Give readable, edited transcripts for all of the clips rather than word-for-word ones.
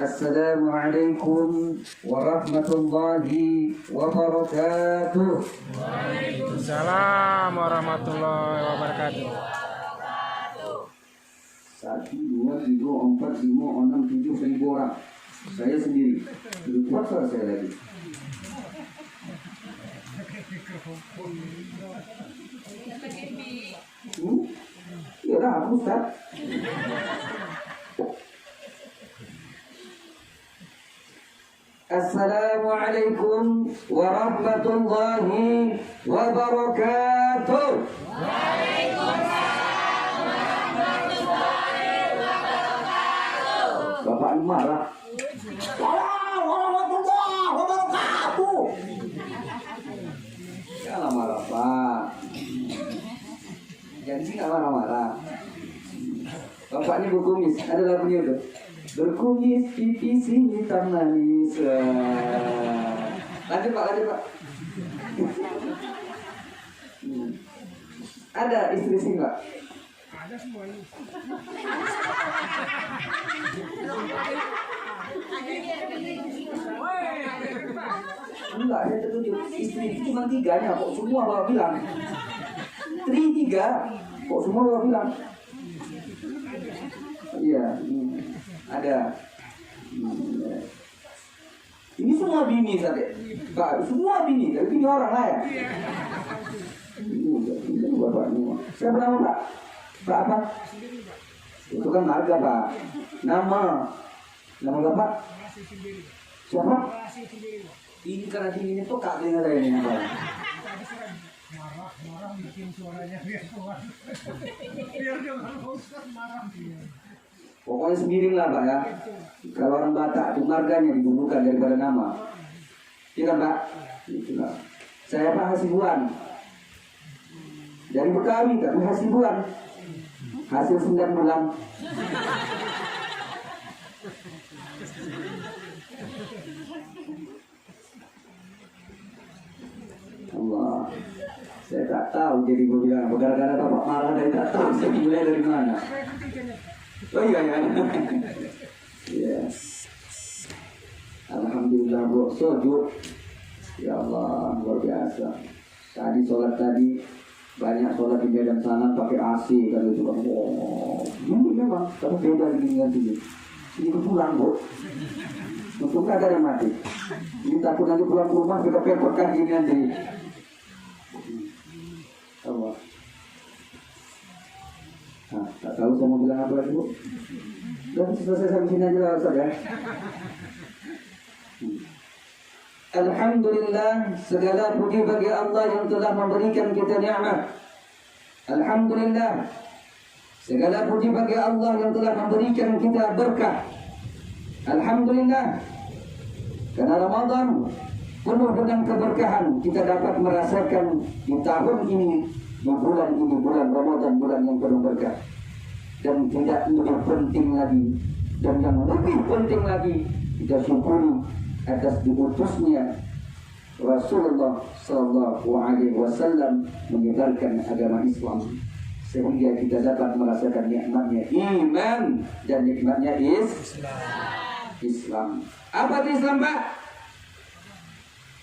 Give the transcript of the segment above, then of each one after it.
Assalamualaikum warahmatullahi wabarakatuh. Waalaikumsalam warahmatullahi wabarakatuh. 1, 2, 3, 4, 5, 6, 7, 1000 orang. Saya sendiri. Lebih kuat suara saya lagi. Ya udah, aku Ustaz. Assalamualaikum warahmatullahi wabarakatuh. Waalaikumsalam warahmatullahi wabarakatuh. Bapak ini marah. Assalamualaikum warahmatullahi wabarakatuh. Jangan marah Pak. Jangan nggak marah-marah. Bapak ini berkumis. Ada lagunya udah. Berkumis pipi hitam manis. Lanjut Pak. Ada istri sih Pak? Ada semuanya. Enggak, ada tertuju. Istri itu cuma 3 nya kok semua bawa bilang. 3 kok semua bawa bilang. Iya. Ada. Ini semua bini tadi. Pak, semua bini, dari bini orang lah ya. Ini bapaknya. Siapa nama Pak? Pak apa? Itu kan marga Pak. Nama Bapak? Siapa? Ini karena dinginnya tuh kak dengar ini apa? Marah bikin suaranya biar keluar. Biar dia kalau Ustaz marah dia. Pokoknya sendiri lah Pak ya. Kalau orang Batak itu marganya didulukan daripada nama. Iya kan Pak? Itulah. Saya Pak Hasibuan. Dari Betawi Kak Hasibuan. Hasil 9 bulan. Allah. Saya tak tahu jadi gue bilang apa. Gara-gara Bapak marah dari tak tahu saya mulai dari mana. Oh iya ya. Yes. Alhamdulillah bro, sujud. Ya Allah, luar biasa. Tadi sholat tadi banyak sholat di medan sana pakai AC kalau itu kan. Oh, ini memang tapi beda dengan sini. Ini pulang bro. Untuk ada yang mati. Ini takut nanti pulang ke rumah kita pekotkan gini nanti. Allah. Nah, tak tahu saya mau bilang apa lagi bu. Dan selesai sampai sini aja lah Ustaz ya. Alhamdulillah, segala puji bagi Allah yang telah memberikan kita nikmat. Alhamdulillah, segala puji bagi Allah yang telah memberikan kita berkah. Alhamdulillah, karena Ramadan penuh dengan keberkahan, kita dapat merasakan di tahun ini, di bulan ini, bulan Ramadan, bulan yang penuh berkah. Dan tidak lebih penting lagi, dan yang lebih penting lagi, kita syukuri atas diutusnya Rasulullah Sallallahu Alaihi Wasallam menyebarkan agama Islam, sehingga kita dapat merasakan nikmatnya iman dan nikmatnya Islam. Apa itu Islam Pak?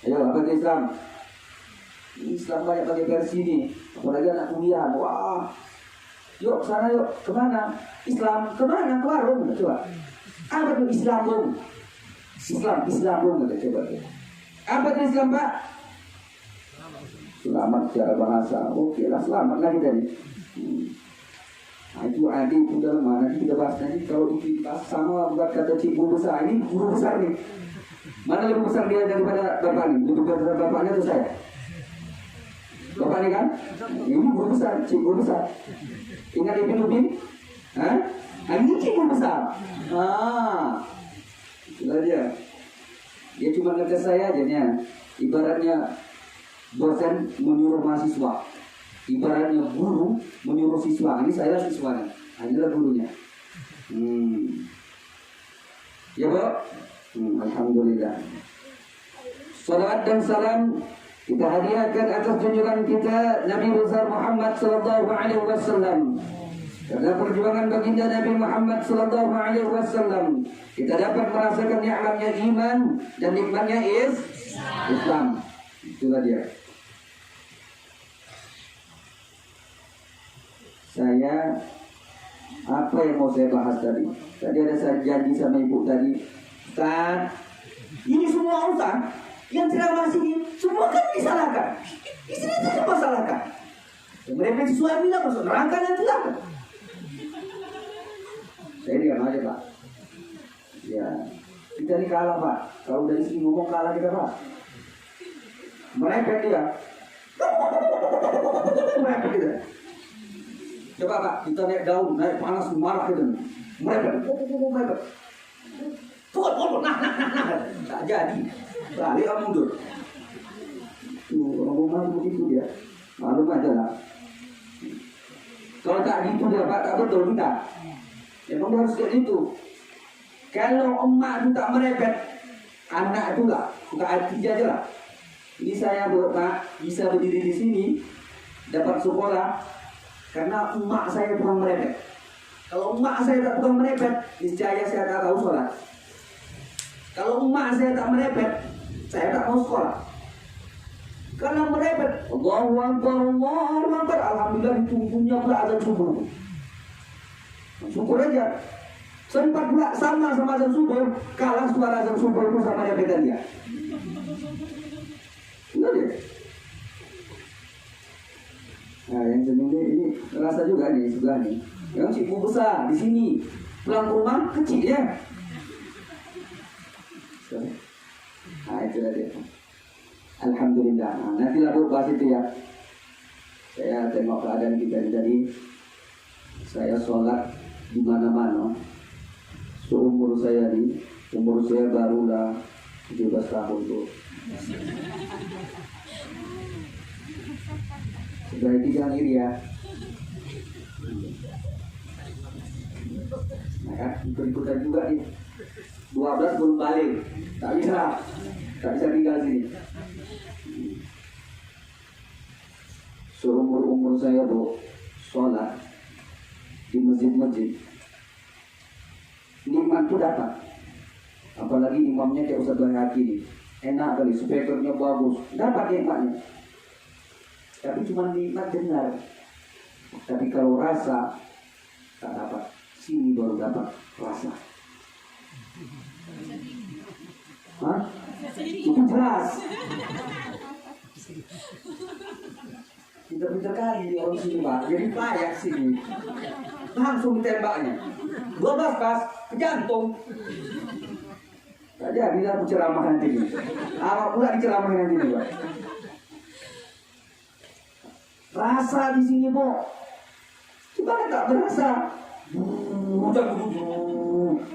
Ayo, apa itu Islam? Islam banyak pakai versi ini, apalagi anak kuliah. Wah, yuk sana yuk, kemana? Islam kemana? Ke warung, coba. Apa itu Islam bung? Islam bung, coba. Apa itu Islam Pak? Selamat secara bahasa. Oke lah, selamat lagi tadi. Nah, itu adik itu dalam mana kita bahas tadi. Kalau dibahas sama buat kata cikgu besar, ini guru besar nih. Mana lebih besar dia daripada bapak ini? Lebih besar bapaknya itu saya. Bapak ini kan? Ini guru besar, cikgu besar. Ingat Ibn Ubin? Hah? Ini cikgu besar. Itulah dia. Dia cuma ngetes saya aja nya. Ibaratnya dosen menyuruh mahasiswa. Ibaratnya guru menyuruh siswa. Ini saya siswanya. Inilah gurunya. Ya Bu? Alhamdulillah. Salawat dan salam kita hadiahkan atas junjungan kita Nabi besar Muhammad sallallahu alaihi wasallam. Karena perjuangan baginda Nabi Muhammad sallallahu alaihi wasallam, kita dapat merasakan nikmatnya iman dan nikmatnya Islam. Itulah dia. Saya apa yang mau saya bahas tadi? Tadi ada saya janji sama ibu tadi, Ustaz, ini semua Ustaz yang ceramah sini semua kan disalahkan. Istri itu semua salahkan. Mereka suami lah masuk neraka dan celaka. Saya diam aja Pak. Ya, kita ini kalah Pak. Kalau dari sini ngomong kalah kita Pak. Merepet dia. Merepet kita. Coba Pak, kita naik daun, naik panas, marah gitu. Merepet. Merepet. Pukul, nah. Tak jadi. Balik kamu mundur. Orang rumah begitu dia. Maklum aja lah. Kalau tak gitu dia Pak, tak betul kita. Memang harus kayak gitu. Kalau emak itu tak merepet, anak itu lah, buka hati aja lah. Ini saya Pak bisa berdiri di sini, dapat sekolah, karena emak saya tukang merepet. Kalau emak saya tak tukang merepet, niscaya saya tak tahu sholat. Kalau emak saya tak merepet, saya tak mau sekolah. Karena merepet, Allahu Akbar, alhamdulillah ditunggunya pula azan subuh. Syukur aja. Sempat pula sama azan subuh, kalah suara azan subuh itu sama repetan dia. Enggak dia. Nah, yang sebenarnya ini terasa juga nih sebelah nih. Yang cikgu besar di sini, pulang ke rumah kecil ya. Nah, itu dia. Alhamdulillah. Nah, nanti lah bahas itu ya. Saya tengok keadaan kita jadi saya sholat di mana-mana. Seumur saya nih, umur saya barulah 17 tahun tuh. Sudah itu jangan iri ya. Nah kan, ikut-ikutan juga nih. 12 belum balik, tak bisa tinggal sini. Seumur saya tuh sholat di masjid-masjid, nikmat tuh dapat. Apalagi imamnya kayak Ustaz Bayhaqi nih, enak kali, speakernya bagus, dapat nikmatnya. Tapi cuma nikmat dengar. Tapi kalau rasa tak dapat. Sini baru dapat rasa. Hah? Itu jelas. Pinter-pinter kali orang sini Pak. Jadi layak sini. Langsung tembaknya. 12 pas ke jantung. Tak jadi aku ceramah nanti. Awak pula diceramahin nanti nih Pak. Rasa di sini Bu. Coba tak berasa.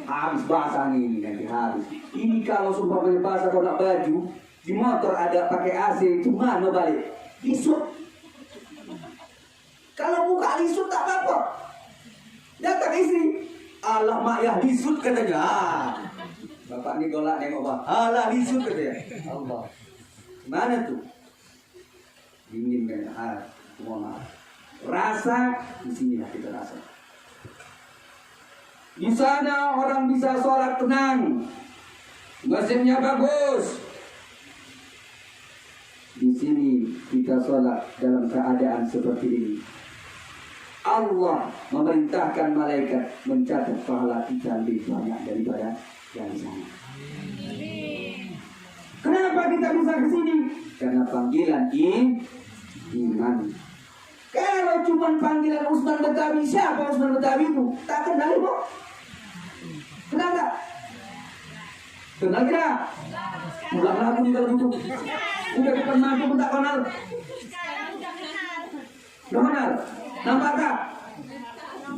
Habis basah nih nanti habis. Ini kalau sumpah beli basah kalau nak baju di motor ada pakai AC cuma mau balik lisut. Kalau buka lisut tak apa-apa. Datang istri, alah mak ya lisut katanya. Bapak ni golak nengok Pak. Alah lisut katanya. Allah. Mana tuh? Dingin kan? Mohon maaf. Rasa di sinilah kita rasa. Di sana orang bisa sholat tenang, mesinnya bagus. Di sini kita sholat dalam keadaan seperti ini. Allah memerintahkan malaikat mencatat pahala kita lebih banyak daripada yang di sana. Kenapa kita bisa ke sini? Karena panggilan iman. Kalau cuma panggilan Usman Betawi, siapa Usman Betawi itu? Tak kenal ibu. Kenal tak? Kenal tidak? Pulang lagi kalau gitu. Udah pernah aku pun tak kenal. Udah kenal? Nampak tak?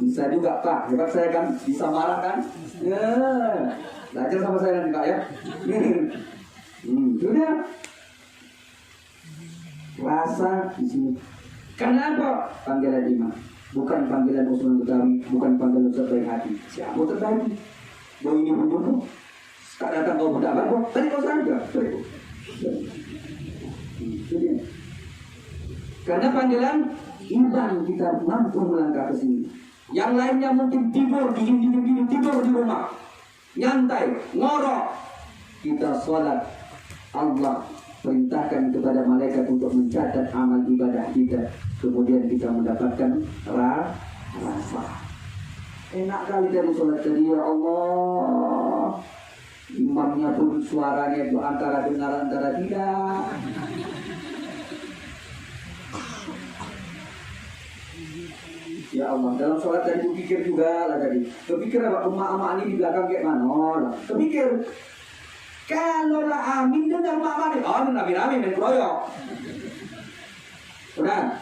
Bisa juga Pak. Hebat saya kan bisa marah kan? Ya. Belajar sama saya nanti Pak ya. Sudah. Rasa di sini. Kenapa panggilan iman? Bukan panggilan Usman Betawi, bukan panggilan Ustaz Bayhaqi. Siapa terbaik? Mau ini bunuh? Tak datang kau budak baru, tadi kau saja. Karena panggilan iman kita mampu melangkah ke sini. Yang lainnya mungkin tidur dingin tidur di rumah, nyantai, ngorok. Kita sholat, Allah perintahkan kepada malaikat untuk mencatat amal ibadah kita. Kemudian kita mendapatkan rasa. Enak kali dari sholat tadi ya Allah. Imamnya pun suaranya itu antara dengar antara tidak. Ya Allah, dalam sholat tadi berpikir juga lah tadi. Berpikir apa emak-emak ini di belakang kayak mana lah. Berpikir kalau lah amin dengar emak-emak ini, oh nabi-nabi main keroyok. Benar.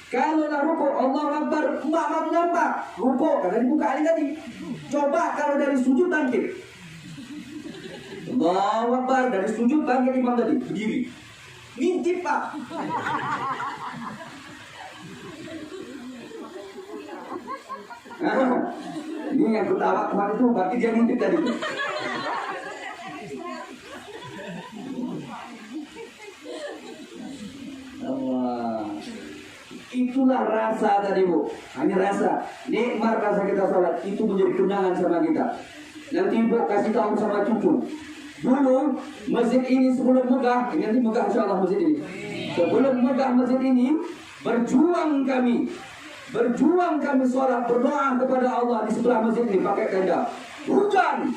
Kalau lah rukuk Allah Akbar, emak-emak nampak rukuk karena dibuka ini tadi. Coba kalau dari sujud bangkit. Allah Akbar dari sujud bangkit imam tadi berdiri. Ngintip Pak. Nah, ini yang ketawa kemarin itu berarti dia ngintip tadi. Allah. Itulah rasa tadi Bu. Hanya rasa. Nikmat rasa kita sholat itu menjadi kenangan sama kita. Nanti Ibu kasih tahu sama cucu. Dulu masjid ini sebelum megah, ini nanti megah insyaallah masjid ini. Sebelum megah masjid ini, berjuang kami sholat berdoa kepada Allah di sebelah masjid ini pakai tenda. Hujan,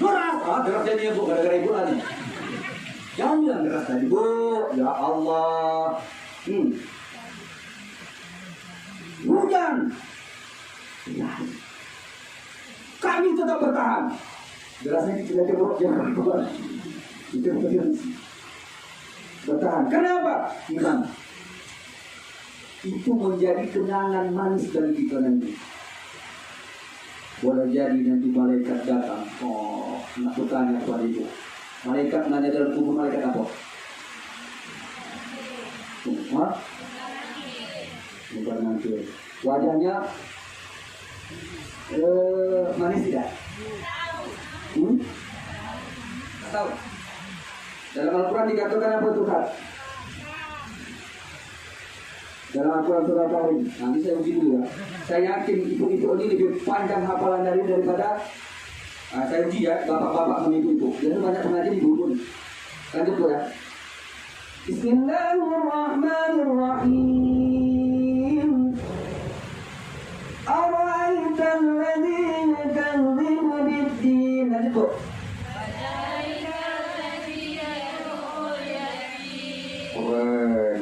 deras, deras jadi Bu gara-gara ibu lagi. Jangan bilang deras tadi Bu, ya Allah. Hujan, ya. Kami tetap bertahan. Derasnya kita cebok jangan keluar. Itu bertahan. Kenapa? Iman. Itu menjadi kenangan manis bagi kita nanti. Boleh jadi nanti malaikat datang. Oh, nak bertanya kepada itu. Malaikat nanya dalam kubur, malaikat apa? Hah? Bukan nanti. Wajahnya manis tidak? Tahu. Dalam Al-Quran dikatakan apa Tuhan? Dalam Al-Quran surah Al-Tahrim. Nanti saya uji dulu ya. Saya yakin ibu-ibu ini lebih panjang hafalan daripada saya uji ya, bapak-bapak sama ibu-ibu. Jadi banyak pengajar ibu-ibu. Lanjut ya. Bismillahirrahmanirrahim. Ara'aital ladzi yukadzibu bid-din. Lanjut Bu.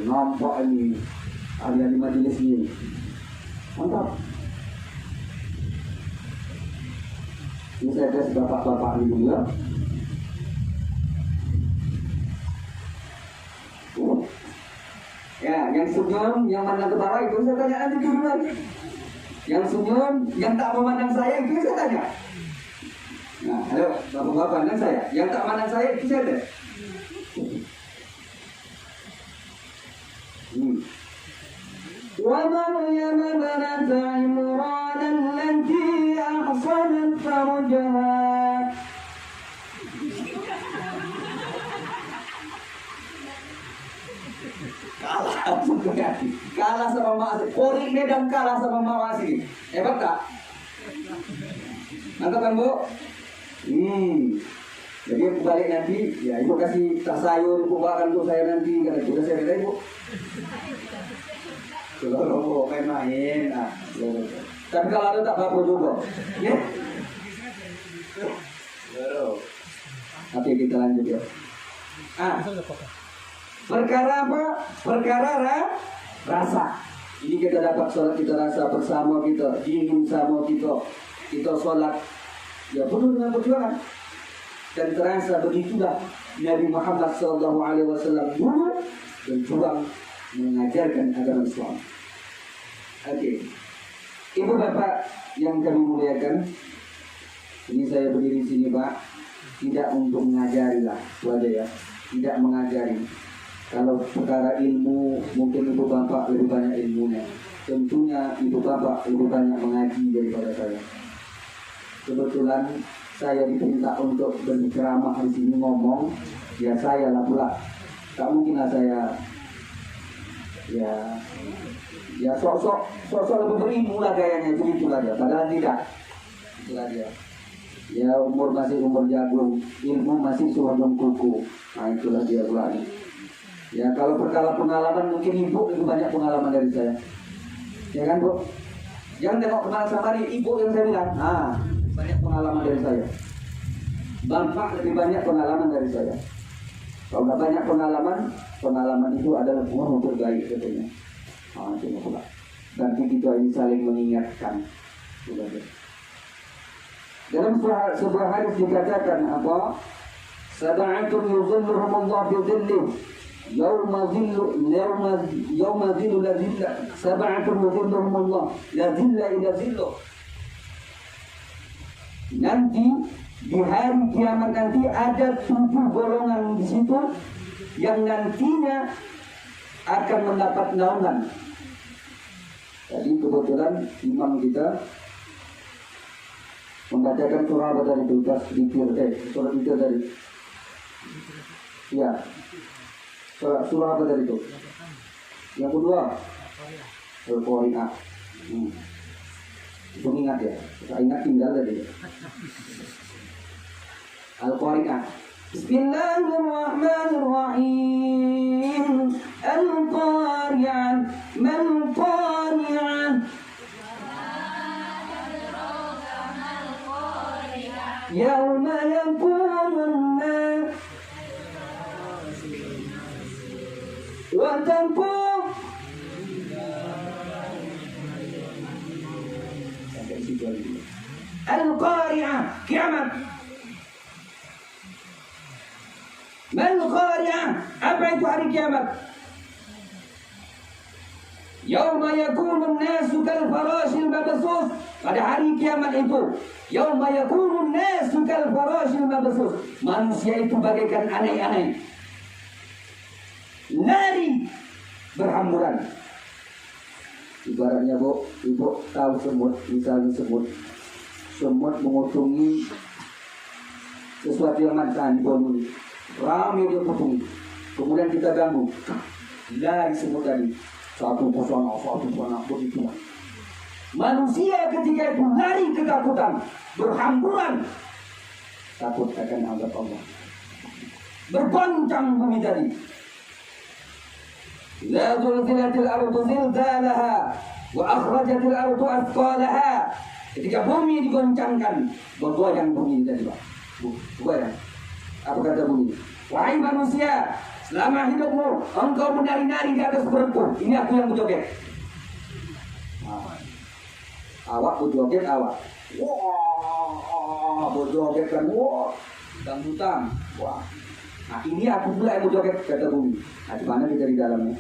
Nampak ini ahli-ahli majelis ini. Mantap. Ini saya tes bapak-bapak ini dulu ya. Ya, yang senyum, yang mandang ke bawah itu saya tanya nanti dulu lagi. Yang senyum, yang tak memandang saya itu saya tanya. Nah, halo, bapak-bapak pandang saya. Yang tak mandang saya itu saya tes. ومريم ابنة عمران التي أحصنت فرجها kalah sama Mak Asih. Korik Medan kalah sama Mak Asih. Hebat tak? Mantap kan Bu? Jadi aku balik nanti, ya ibu kasih tas sayur, ibu bawakan untuk saya nanti. Kata sudah saya kata ibu. Kalau main-main, tapi kalau ada tak apa juga. Ya. Oke, kita lanjut ya. Perkara apa? Perkara rasa. Ini kita dapat sholat, kita rasa bersama kita, dingin sama kita sholat. Ya penuh dengan perjuangan. Dan terasa begitulah Nabi Muhammad SAW dulu berjuang mengajarkan agama Islam. Oke. Ibu bapak yang kami muliakan, ini saya berdiri sini Pak, tidak untuk mengajari lah, itu aja ya, tidak mengajari. Kalau perkara ilmu, mungkin ibu bapak lebih banyak ilmunya. Tentunya ibu bapak lebih banyak mengaji daripada saya. Kebetulan saya diperintah untuk berceramah di sini ngomong, ya saya lah pula. Tak mungkinlah saya ya sosok lebih berilmu lah gayanya, begitulah dia. Padahal tidak, itulah dia. Ya umur masih umur jagung, ilmu masih sewadung kuku. Nah itulah dia pula. Ya kalau perkara pengalaman mungkin ibu lebih banyak pengalaman dari saya. Ya kan Bu? Jangan tengok kenal sama ibu yang saya bilang. Banyak pengalaman dari saya. Bapak lebih banyak pengalaman dari saya. Kalau nggak banyak pengalaman itu adalah buah terbaik katanya. Cuma pula. Nanti kita ini saling mengingatkan. Dalam sebuah hadis dikatakan apa? Sab'atun yuzilluhumullah bi dhillih yawma dhillu la dhilla. Sab'atun yuzilluhumullah la dhilla illa dhilluh. Nanti di hari kiamat nanti ada 7 golongan di situ yang nantinya akan mendapat naungan. Tadi kebetulan imam kita membacakan surah apa tadi itu, surah itu tadi. Ya, surah apa tadi itu? Yang kedua, Al-Qari'ah. Itu ingat ya, saya ingat tinggal tadi. Al-Qari'ah. Bismillahirrahmanirrahim. Al-Qari'ah. Mal-Qari'ah. Yawma yakunun nas wa takun. Al-Qari'ah, kiamat. Mal qari'ah. Apa itu hari kiamat? Yauma yakunun nasu kal farashil mabsus. Pada hari kiamat itu, yauma yakunun nasu kal farashil mabsus. Manusia itu bagaikan anai-anai, lari berhamburan. Ibaratnya ibu tahu semut, misalnya semut mengutungi sesuatu yang mantan di pohon ini, ramai dia kutungi, kemudian kita ganggu, lari semut tadi, satu persona begitu. Manusia ketika itu lari ketakutan, berhamburan, takut akan azab Allah, bergoncang bumi tadi. La zulzilatil ardu zilzalaha wa akhrajatil ardu athqalaha. Ketika bumi digoncangkan, bergoyang bumi tadi, Pak. Goyang. Apa kata bumi? Wahai manusia, selama hidupmu engkau menari-nari di atas perutku. Ini aku yang berjoget. Awak berjoget, awak. Wah, berjoget kan, wah, dangdutan, wah. Nah, ini aku pula yang berjoget, kata bumi. Nah, di mana kita di dalamnya?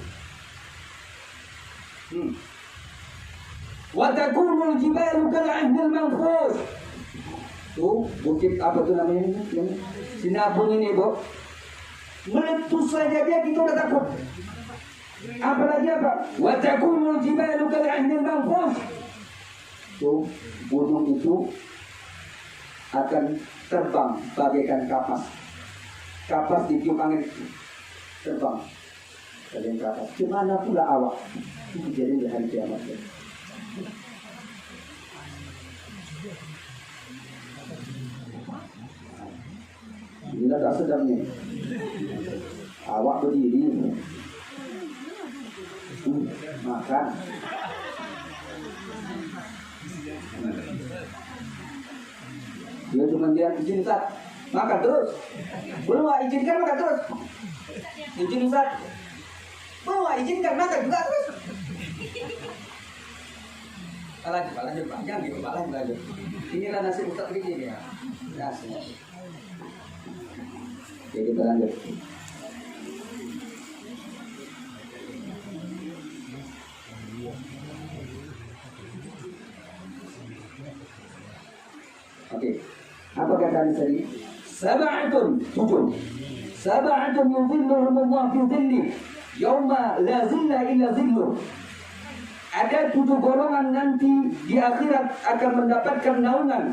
Wa takunul jibalu kal'ahnil manfush. Tuh, bukit apa tuh namanya? Sinabung ini, Bu. Meletus saja dia, kita udah takut. Apalagi apa? Wa takunul jibalu kal'ahnil manfush. Tuh, gunung itu akan terbang bagaikan kapas. Kapas ditiup angin terbang. Kalian kapas. Gimana pula awak? Itu kejadian di hari kiamat. Inilah tak sedangnya. Awak berdiri, makan. Dia cuma dia izin Ustaz, makan terus. Belum izinkan makan terus. Izin Ustaz, belum izinkan makan juga terus. Lanjut Pak, jangan gitu Pak, lanjut. Inilah nasib Ustaz begini ya. Nasib. Oke, kita lanjut. Oke, apa kata tadi? Sab'atun, 7. Sab'atun yudhilluhum Allah fi dhilli yauma la zilla illa zilluh. Ada 7 golongan nanti di akhirat akan mendapatkan naungan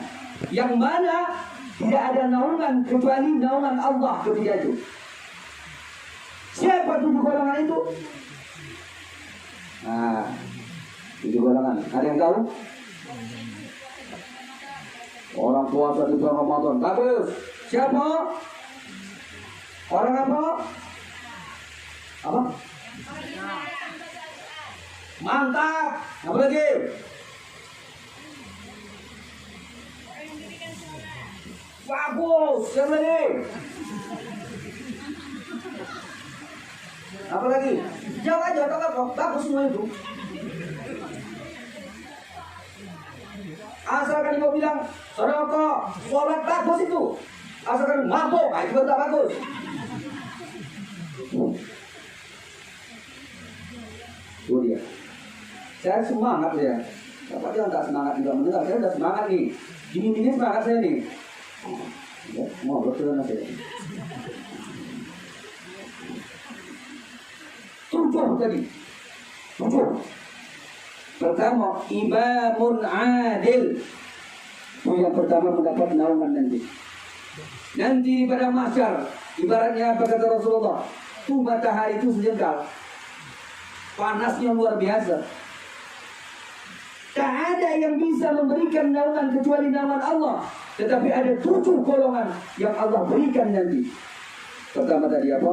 yang mana tidak ada naungan kecuali naungan Allah ketika itu. Siapa 7 golongan itu? Nah, 7 golongan. Ada yang tahu? Orang puasa di bulan Ramadan. Bagus. Siapa? Orang apa? Apa? Mantap. Apa lagi? Bagus. Siapa lagi? Apa lagi? Jawab aja, apa? Bagus semua itu. Asalkan kau bilang, sedekah, sholat bagus itu. Asalkan mabuk, itu juga bagus. Itu dia. Saya semangat ya. Bapak jangan tak semangat juga mendengar. Saya udah semangat nih. Gini semangat saya nih. Ya, mau betul saya. 7 tadi. 7. Pertama, imamun adil. Itu yang pertama mendapat naungan nanti. Nanti pada mahsyar, ibaratnya apa kata Rasulullah? Itu matahari itu sejengkal. Panasnya luar biasa. Tak ada yang bisa memberikan naungan kecuali naungan Allah. Tetapi ada 7 golongan yang Allah berikan nanti. Pertama tadi apa?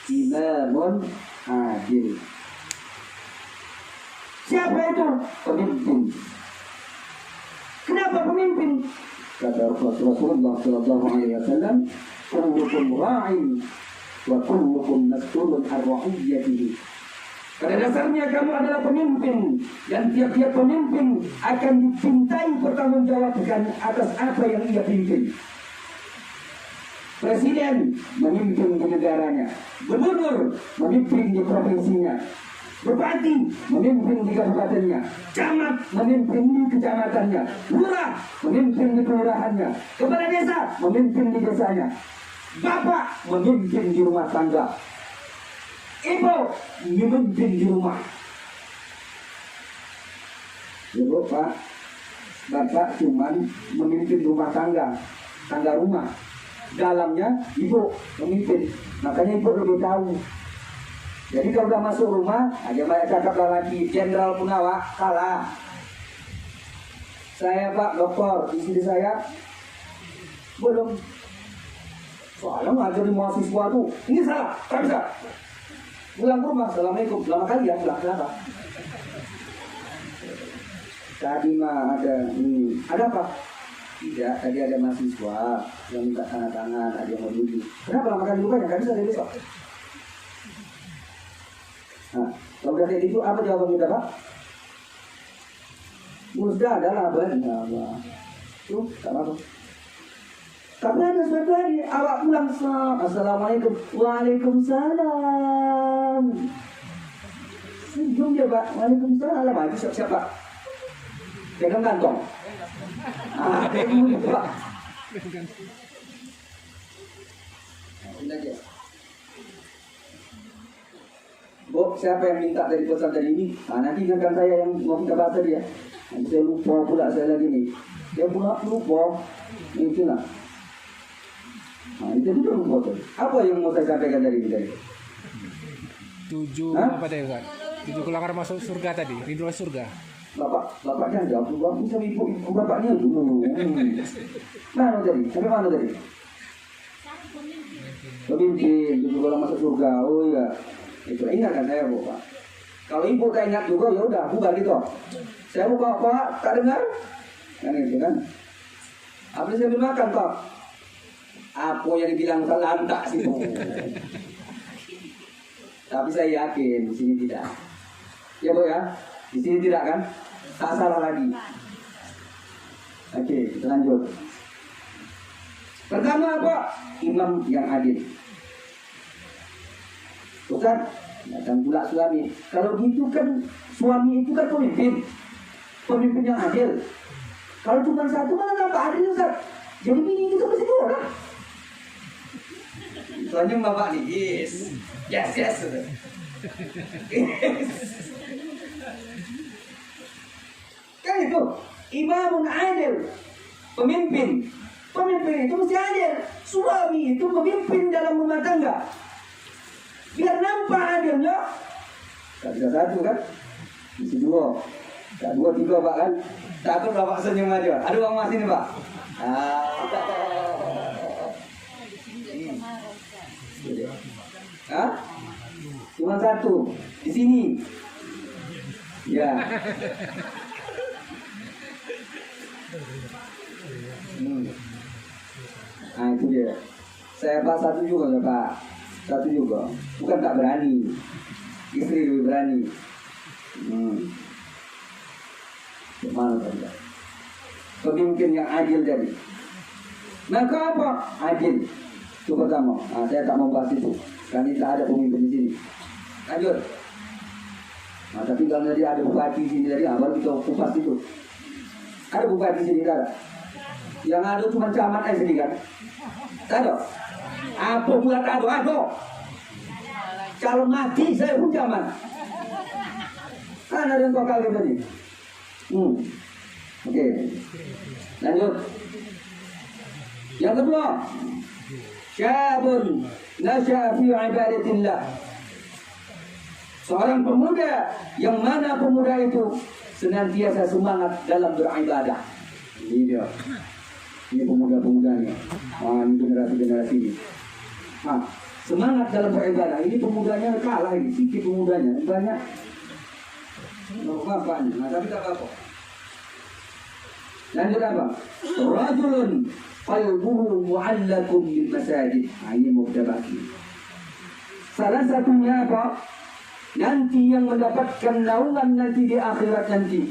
Imamun adil. Siapa itu? Pemimpin. Kenapa pemimpin? Kata Rasulullah sallallahu alaihi wasallam, "Kullukum ra'in wa kullukum mas'ulun 'an ra'iyyatihi." Pada dasarnya kamu adalah pemimpin dan tiap-tiap pemimpin akan dicintai pertanggungjawabkan atas apa yang ia pimpin. Presiden memimpin di negaranya, gubernur memimpin di provinsinya, bupati memimpin di kabupatennya, camat memimpin di kecamatannya, lurah memimpin di kelurahannya, kepala desa memimpin di desanya, bapak memimpin di rumah tangga, ibu memimpin di rumah. Ibu pak, bapak cuman memimpin rumah tangga, tangga rumah. Dalamnya ibu memimpin, makanya ibu lebih tahu. Jadi kalau udah masuk rumah, aja banyak cakap lagi, Jenderal Punawak kalah. Saya Pak Doktor, istri saya belum. Soalnya ngajarin mahasiswa tuh, ini salah, tak bisa. Pulang ke rumah, Assalamualaikum, lama kali ya pulang, kenapa? Tadi mah ada apa? Tidak, tadi ada mahasiswa yang minta tanda tangan, ada yang mau duduk. Kenapa lama kali lukanya? Kan bisa dari besok. Nah, kalau udah kayak gitu, apa jawaban kita Pak? Musda adalah benar. Tuh, tak apa. Tapi ada sesuatu lagi, awak pulang Assalamualaikum, Waalaikumsalam. Senyum dia Pak, Waalaikumsalam. Itu siap-siap Pak. Pegang kantong. Kayak gitu Pak. Ini aja. Bu, siapa yang minta dari pesan tadi ini? Nanti ingatkan saya yang mau kita bahas tadi ya. Nanti saya lupa pula saya lagi nih. Dia pula lupa. Itu lah. Nah, itu juga lupa tuh. Apa yang mau saya sampaikan dari ini? 7 apa tadi Ustaz? 7 keluar masuk surga tadi, rindu surga. Bapaknya jawab dulu, aku sama ibu bapaknya dulu. Mana tadi? Sampai mana tadi? Pemimpin, itu kalau masuk surga. Oh iya. Itu ingat kan saya Pak. Kalau ibu tak ingat juga ya udah bubar gitu. Saya buka Pak, tak dengar? Kan itu kan. Apa saya belum makan Pak? Apa yang dibilang lantak sih Bu. Tapi saya yakin di sini tidak. Ya Bu ya, di sini tidak kan? Tak salah lagi. Oke, kita lanjut. Pertama apa? Imam yang adil. Bukan datang pula suami. Kalau gitu kan suami itu kan pemimpin yang adil. Kalau cuma satu mana nggak adil Ustaz? Jadi bini itu mesti dua lah. Soalnya bapak nih, yes. Kan itu imamun adil, pemimpin itu mesti adil. Suami itu pemimpin dalam rumah tangga. Biar nampak adilnya. Tak bisa satu kan? Bisa dua. Tak dua, tiga Pak kan? Takut Bapak senyum aja. Ada uang mas ini Pak? Hah? Cuma satu. Di sini. Ya. Nah itu dia. Saya Pak satu juga ya Pak. Satu juga, bukan tak berani, istri lebih berani. Gimana saja? Pemimpin yang adil jadi. Maka apa? Adil. Itu pertama. Nah, saya tak mau bahas itu, karena tidak ada pemimpin di sini. Lanjut. Nah, tapi kalau tadi ada bupati di sini tadi, baru kita kupas itu. Ada bupati di sini tak ada? Yang ada cuma camat aja sini kan? Tak ada. Apa pula tak ada? Kalau mati saya pun camat. Kan ada yang bakal tadi. Oke. Lanjut. Yang kedua, syabun nasya fi ibadatillah. Seorang pemuda yang mana pemuda itu senantiasa semangat dalam beribadah. Ini dia. Ini pemuda-pemudanya. Ini generasi-generasi ini. Semangat dalam beribadah. Ini pemudanya kalah ini. Sikit pemudanya. Banyak. Bapaknya. Nah, tapi tak apa-apa. Lanjut apa? Rajulun qalbuhu mu'allakun bil masajid. Ini mubdabaki. Salah satunya apa? Nanti yang mendapatkan naungan nanti di akhirat nanti.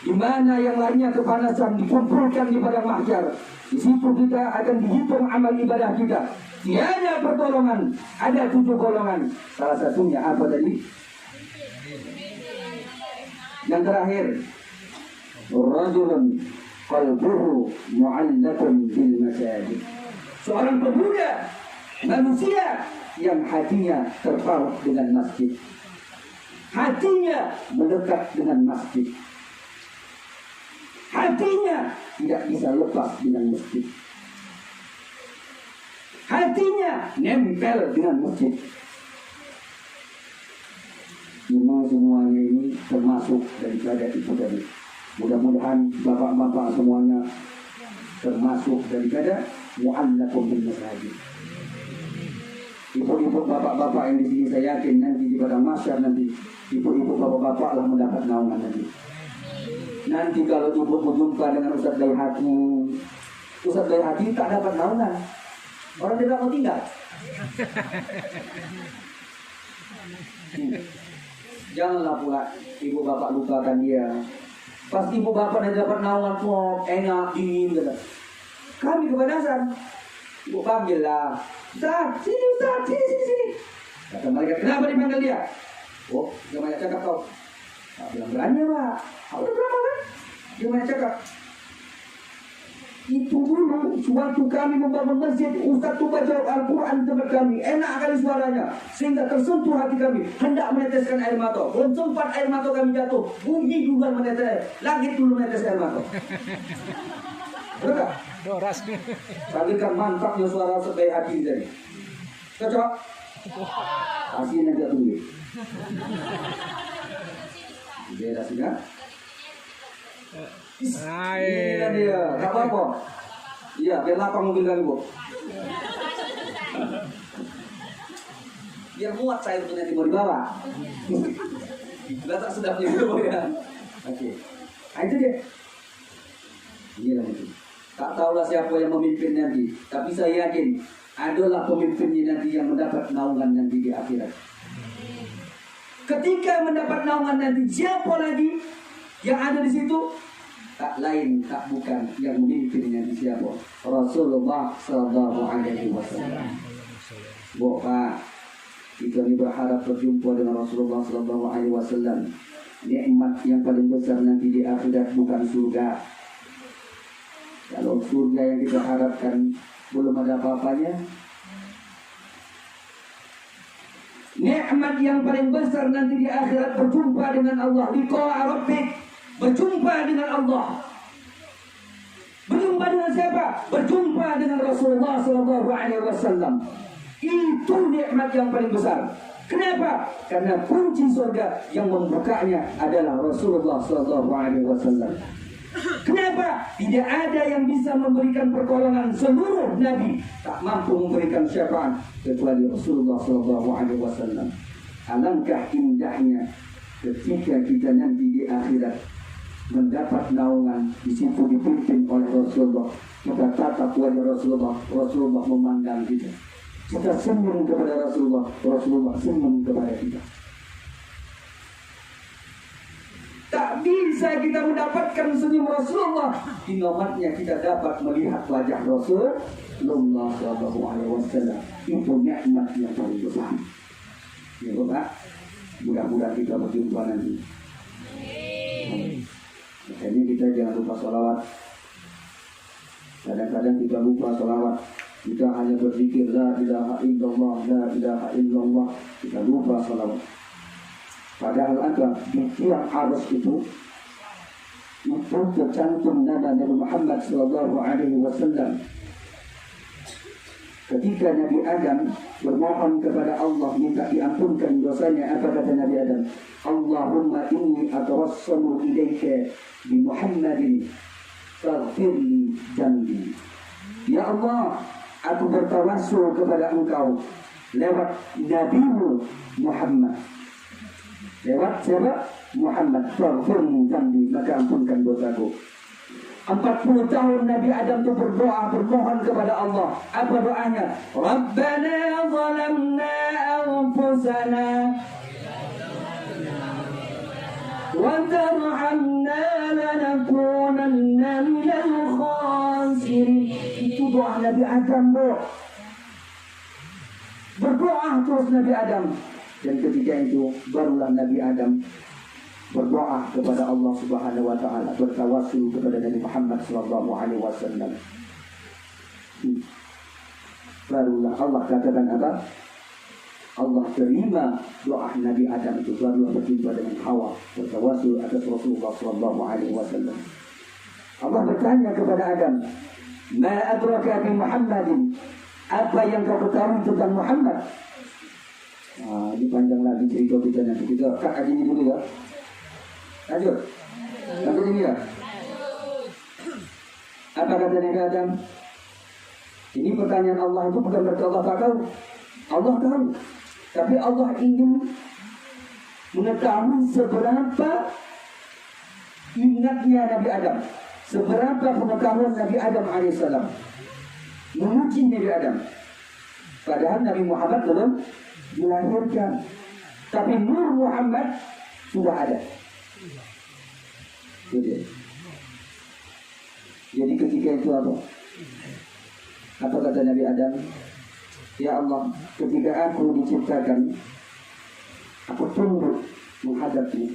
di mana yang lainnya kepanasan dikumpulkan di padang mahsyar. Di situ kita akan dihitung amal ibadah kita. Tiada pertolongan, ada 7 golongan. Salah satunya apa tadi? Yang terakhir, rajulun qalbuhu mu'allaqun bil masajid. Seorang pemuda, manusia yang hatinya terpaut dengan masjid. Hatinya melekat dengan masjid. Hatinya tidak bisa lepas dengan masjid. Hatinya nempel dengan masjid. Semuanya ini termasuk daripada itu tadi. Mudah-mudahan bapak-bapak semuanya termasuk daripada mu'allaqun bil masajid. Ibu-ibu bapak-bapak yang di sini saya yakin nanti di padang mahsyar nanti ibu-ibu bapak-bapak lah mendapat naungan nanti. Nanti kalau ibu berjumpa dengan Ustaz Dayhati tak dapat naungan. Orang tidak mau tinggal. Janganlah pula ibu bapak lupakan dia. Pasti ibu bapak nanti dapat naungan kok enak dingin gitu. Kami kebanasan. Ibu panggil lah. Ustaz, sini. Kata mereka, kenapa dipanggil dia? Oh, dia banyak cakap kau. Tak bilang berani pak. Kau udah berapa kan? Dia banyak cakap. Itu dulu suatu kami membangun masjid, Ustaz tu baca Al-Quran di tempat kami, enak kali suaranya, sehingga tersentuh hati kami, hendak meneteskan air mata. Belum sempat air mata kami jatuh, bumi duluan menetes, langit dulu menetes air mata. Betul tak? Doras. Saksikan mantapnya suara Ustaz Dayhati tadi. Cocok? Kasih nanti tunggu. Beres ya? Ini dia, tak apa-apa. Iya, biar lapang mobil kami, Bu. Biar muat saya untuk nanti mau dibawa. Sudah tak sedapnya Bu ya. Oke. Nah, itu dia. Inilah itu. Tak tahulah siapa yang memimpin nanti, tapi saya yakin adalah pemimpinnya nanti yang mendapat naungan nanti di akhirat. Ketika mendapat naungan nanti, siapa lagi yang ada di situ? Tak lain, tak bukan yang memimpinnya di siapa? Rasulullah Sallallahu Alaihi Wasallam. Bu Pak, kita ini berharap berjumpa dengan Rasulullah Sallallahu Alaihi Wasallam. Nikmat yang paling besar nanti di akhirat bukan surga. Kalau surga yang kita harapkan belum ada apa-apanya. Nikmat yang paling besar nanti di akhirat berjumpa dengan Allah, liqa rabbik. Berjumpa dengan Allah. Berjumpa dengan siapa? Berjumpa dengan Rasulullah Sallallahu Alaihi Wasallam. Itu nikmat yang paling besar. Kenapa? Karena kunci surga yang membukanya adalah Rasulullah Sallallahu Alaihi Wasallam. Kenapa? Tidak ada yang bisa memberikan pertolongan, seluruh Nabi tak mampu memberikan syafaat kecuali Rasulullah Sallallahu Alaihi Wasallam. Alangkah indahnya ketika kita nanti di akhirat mendapat naungan, di situ dipimpin oleh Rasulullah. Kita tatap wajah Rasulullah, Rasulullah memandang kita. Kita senyum kepada Rasulullah, Rasulullah senyum kepada kita. Tak bisa kita mendapatkan senyum Rasulullah di nomatnya kita dapat melihat wajah Rasulullah Sallallahu Alaihi Wasallam. Itu nikmat yang paling besar. Ya Bapak, mudah-mudahan kita berjumpa nanti. Makanya kita jangan lupa sholawat. Kadang-kadang kita lupa sholawat. Kita hanya berzikir la ilaha illallah, la ilaha illallah. Kita lupa sholawat. Padahal ada di tiang arus itu tercantum nama Nabi Muhammad Sallallahu Alaihi Wasallam. Ketika Nabi Adam bermohon kepada Allah minta diampunkan dosanya, apa kata Nabi Adam? Allahumma inni atawassalu ilaika bi Muhammadin faghfirli dzambi. Ya Allah, aku bertawassul kepada Engkau lewat Nabimu Muhammad. Lewat siapa? Muhammad. Faghfirli dzambi, maka ampunkan dosaku. 40 tahun Nabi Adam itu berdoa, bermohon kepada Allah. Apa doanya? Rabbana zalamna anfusana وترحمنا لنكونن من الخاسرين. Itu doa Nabi Adam, bro. Berdoa terus Nabi Adam. Dan ketika itu barulah Nabi Adam berdoa kepada Allah Subhanahu wa taala, bertawassul kepada Nabi Muhammad sallallahu alaihi wasallam. Barulah Allah katakan apa? Allah terima doa Nabi Adam itu, barulah berjumpa dengan Hawa, bertawassul atas Rasulullah sallallahu alaihi wasallam. Allah bertanya kepada Adam, "Ma adraka bi Muhammadin?" Apa yang kau ketahui tentang Muhammad? Ini panjang lagi cerita kita nanti. Kita kat aja ini dulu ya. Lanjut. Lanjut ini ya. Apa kata Nabi Adam? Ini pertanyaan Allah itu bukan berarti Allah tak tahu. Allah tahu. Tapi Allah ingin mengetahui seberapa ingatnya Nabi Adam, seberapa pengetahuan Nabi Adam alaihissalam, menguji Nabi Adam. Padahal Nabi Muhammad belum dilahirkan, tapi Nur Muhammad sudah ada. Jadi ketika itu apa? Apa kata Nabi Adam? Ya Allah, ketika aku diciptakan, aku tunduk menghadapmu.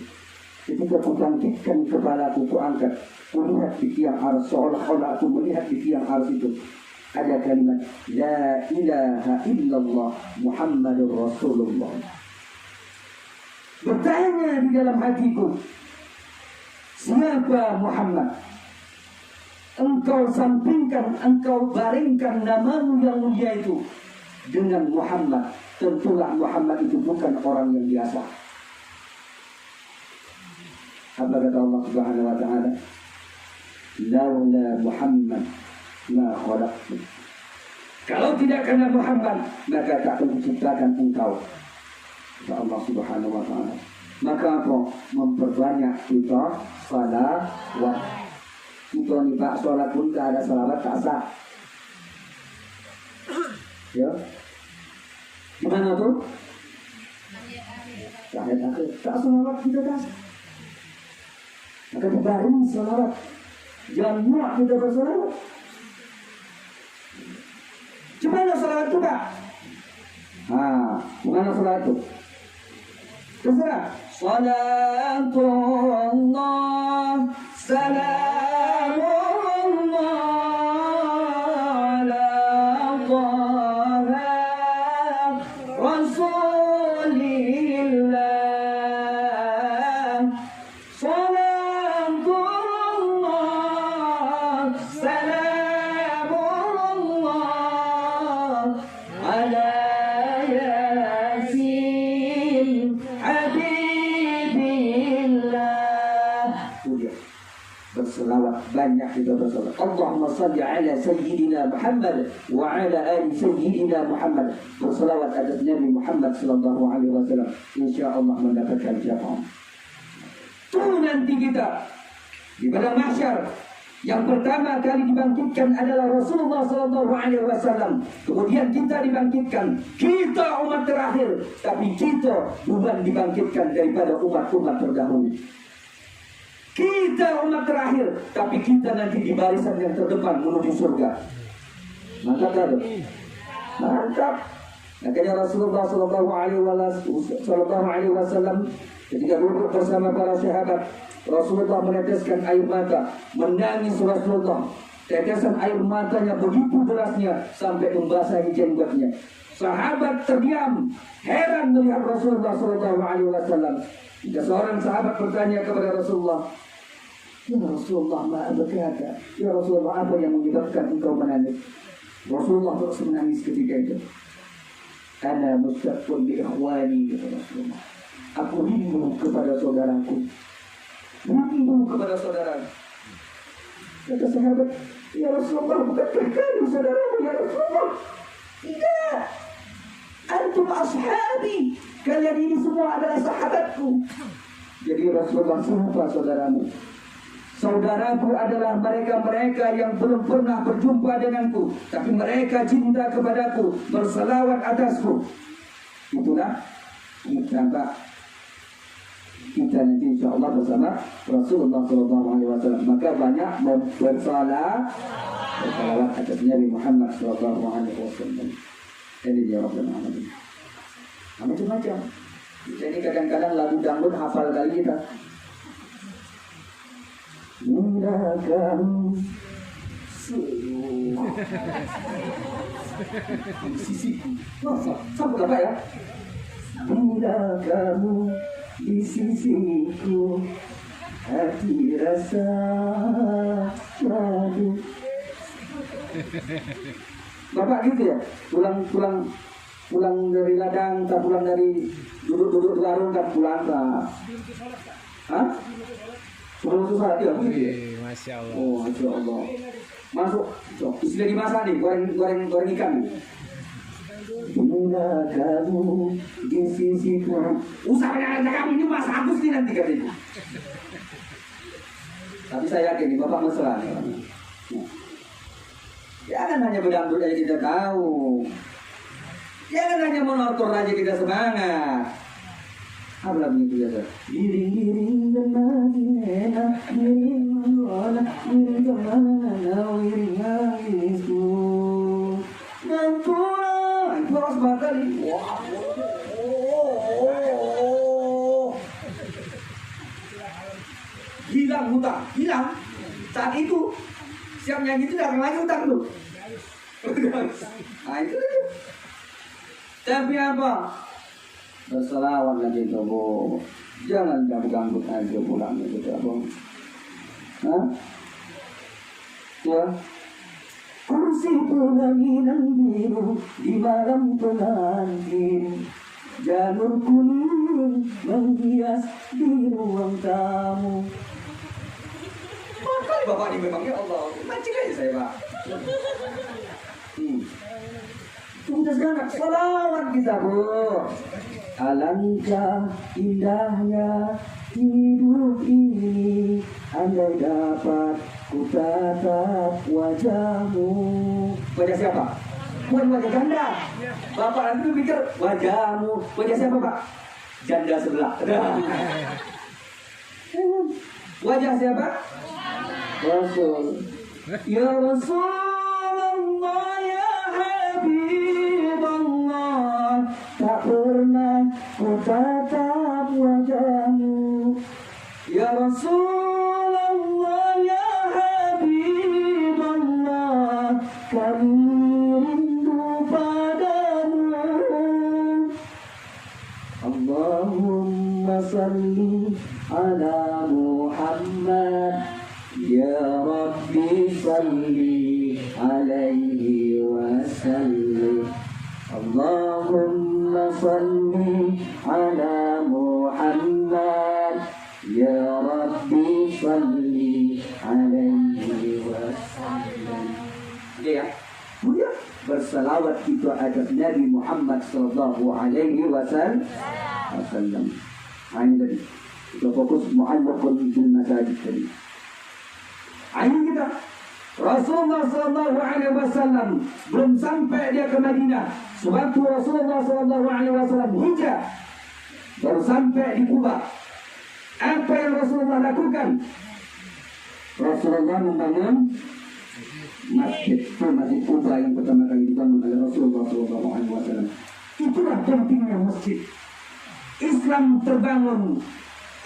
Ketika aku bangkitkan kepalaku, aku angkat, aku lihat di tiang ars, seolah-olah aku melihat di tiang ars itu ada kalimat La ilaha illallah Muhammadur Rasulullah. Bertanya di dalam hatiku, siapa Muhammad? Engkau sampingkan, engkau baringkan namamu yang mulia itu dengan Muhammad. Tentulah Muhammad itu bukan orang yang biasa. Apa kata Allah Subhanahu wa taala? Laula Muhammad ma khalaqtu. Kalau tidak karena Muhammad, maka tak akan diciptakan engkau. Kata Allah Subhanahu wa taala. Maka apa? Memperbanyak kita salawat. Kita nih Pak, sholat pun tak ada salawat tak sah. Ya, gimana tuh? Tahiyat akhir, tak salawat kita tak sah. Maka dibaring salawat. Jangan muak kita bersalawat. Gimana salawat itu Pak? Gimana salawat itu? Terserah. Salatullah salamullah ala Taha Rasulillah. Salatullah salamullah ala Yasin Habibillah. Berselawat banyak kita berselawat. Allahumma salli ala sayyidina Muhammad wa ala ali sayyidina Muhammad. Berselawat atas Nabi Muhammad sallallahu alaihi wasallam. Insyaallah mendapatkan syafaat. Itu nanti kita di padang mahsyar. Yang pertama kali dibangkitkan adalah Rasulullah sallallahu alaihi wasallam. Kemudian kita dibangkitkan. Kita umat terakhir, tapi kita bukan dibangkitkan daripada umat-umat terdahulu. Kita umat terakhir, tapi kita nanti di barisan yang terdepan menuju surga. Mantap tak? Mantap. Makanya Rasulullah sallallahu alaihi wasallam ketika duduk bersama para sahabat, Rasulullah meneteskan air mata, menangis Rasulullah. Tetesan air matanya begitu derasnya sampai membasahi jenggotnya. Sahabat terdiam, heran melihat Rasulullah sallallahu alaihi wasallam. Jika seorang sahabat bertanya kepada Rasulullah, Ya Rasulullah, ma'abakaka. Ya Rasulullah, apa yang menyebabkan engkau menangis? Rasulullah terus menangis ketika itu. Ana mustaqbal bi ikhwani, ya Rasulullah. Aku rindu kepada saudaraku. Rindu kepada saudara. Kata sahabat, Ya Rasulullah, bukankah kami saudaramu, Ya Rasulullah? Tidak. Antum ashabi. Kalian ini semua adalah sahabatku. Jadi Rasulullah sumpah saudaramu. Saudaraku adalah mereka-mereka yang belum pernah berjumpa denganku, tapi mereka cinta kepadaku, berselawat atasku. Itulah kita Pak. kita nanti insya Allah bersama Rasulullah SAW. Maka banyak bersalawat atas Nabi Muhammad SAW. Jadi dia Rabbul Alamin. Macam-macam. Jadi kadang-kadang lagu dangdut hafal kali kita. Mulakan sisi. Sampai apa ya? Bila kamu di sisiku, hati rasa madu. Bapak gitu ya? Pulang dari ladang, tak pulang dari duduk di warung, tak pulang tak? Hah? Sebelum susah dia begitu ya? Masya Allah. Oh, Masya Allah. Masuk, istilah dimasak nih, goreng ikan. Bila kamu di sisiku, usahanya kamu ini mas Agus nih nanti katanya. Tapi saya yakin nih Bapak mesra nih. Jangan hanya berdangdut aja kita tahu. Jangan hanya monoton aja kita semangat. Apa lagu itu biasa? Giring-giring dan enak, giring mana, giring kemana, giring habisku. Dan pulang, itu harus bakal ini. Wah, hilang hutang, hilang. Saat itu siap nyanyi itu datang lagi hutang dulu. Nah itu. Tapi apa? Berselawat lagi itu, Bu. Jangan ganggu aja pulang itu, Bu. Hah? Ya. Kursi pelaminan biru di malam pengantin, janur kuning menghias di ruang tamu. Makanya Bapak ini memangnya Allah, mancing aja saya Pak. Kita sekarang selawat kita, Bu. Alangkah indahnya hidup ini, andai dapat ku tatap wajahmu. Wajah siapa? Bukan wajah janda. Bapak nanti pikir wajahmu. Wajah siapa Pak? Janda sebelah. Wajah siapa? Rasul. Ya Rasulullah, ya Habibullah, tak pernah ku tatap wajahmu. Ya Rasulullah, ya Habibullah, kami rindu padamu. Allahumma salli ala Muhammad, ya Rabbi salli alaihi wasallim. Allahumma salli ala Muhammad, ya Rabbi salli alaihi wasallam. Ya, ya. Bersalawat itu atas Nabi Muhammad sallallahu alaihi wasallam. Ini tadi. Kita fokus mu'allaqun bil masajid tadi. Ayo kita. Rasulullah sallallahu alaihi wasallam belum sampai dia ke Madinah. Sebab Rasulullah sallallahu alaihi wasallam hijrah. Baru sampai di Kuba. Apa yang Rasulullah lakukan? Rasulullah membangun masjid Kuba yang pertama kali dibangun oleh Rasulullah sallallahu alaihi wasallam. Itulah pentingnya masjid. Islam terbangun.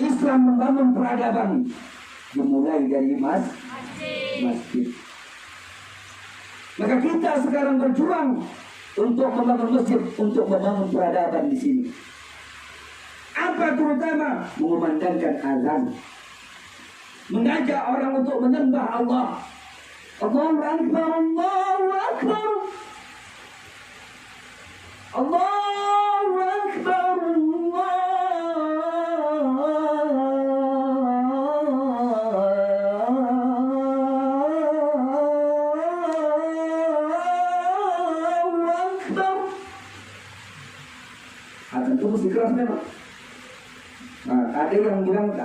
Islam membangun peradaban. Dimulai dari masjid. Maka kita sekarang berjuang untuk membangun masjid, untuk membangun peradaban di sini. Apa terutama? Mengumandangkan azan, mengajak orang untuk menyembah Allah. Allahu Akbar, Allahu Akbar, Allahu Akbar, azan itu mesti keras memang. Nah, ada yang bilang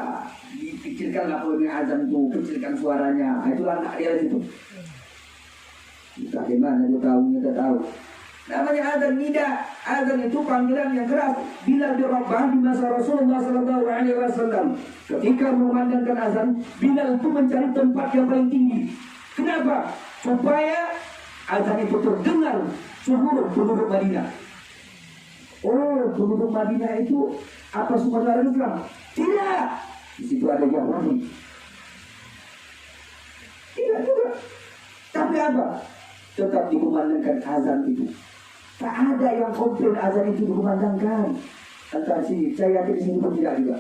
dikecilkan laporan azan itu, kecilkan suaranya. Nah, itulah anak dia itu. Entah gimana dia tahu, dia tak tahu. Namanya azan nida. Azan itu panggilan yang keras. Bilal bin Rabah di masa Rasulullah SAW. Ketika memandangkan azan, Bilal itu mencari tempat yang paling tinggi. Kenapa? Supaya azan itu terdengar seluruh penduduk Madinah. Oh, penduduk Madinah itu apa semua orang Islam? Tidak. Di situ ada Yahudi. Tidak juga. Tapi apa? Tetap dikumandangkan azan itu. Tak ada yang komplain azan itu dikumandangkan. Entah sih, saya yakin di sini pun tidak juga.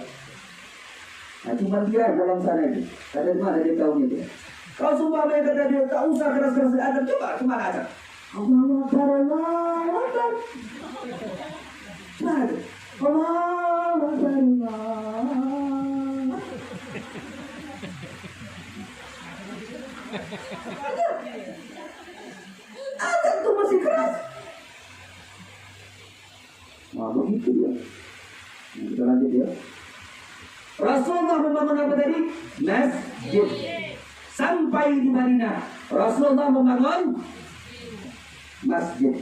Nah, cuma dia dalam sana itu. Ada di mana dia tahunya dia. Kalau semua mereka kata dia tak usah keras-keras azan, coba cuma azan. Allah Akbar, Allah Akbar. Nah, Allah Akbar, Allah. Azan itu masih keras. Nah, begitu dia. Kita lanjut ya. Rasulullah membangun apa tadi? Masjid. Sampai di Madinah, Rasulullah membangun masjid.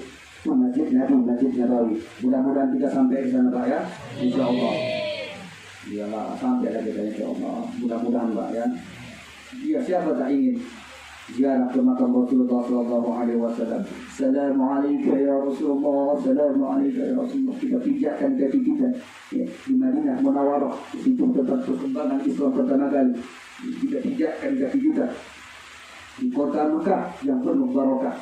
Masjid Nabi, Masjid Nabawi. Mudah-mudahan kita sampai ke sana Pak ya. Insya Allah. Iyalah sampai lagi kita insya Allah. Mudah-mudahan Pak ya. Iya, siapa tak ingin ziarah ke makam Rasulullah SAW. Assalamualaikum ya Rasulullah. Assalamualaikum ya Rasulullah. Kita pijakkan kaki kita ya, di Madinah Munawwarah. Di situ tempat perkembangan Islam pertama kali. Kita pijakkan kaki kita di kota Mekah yang penuh barokah.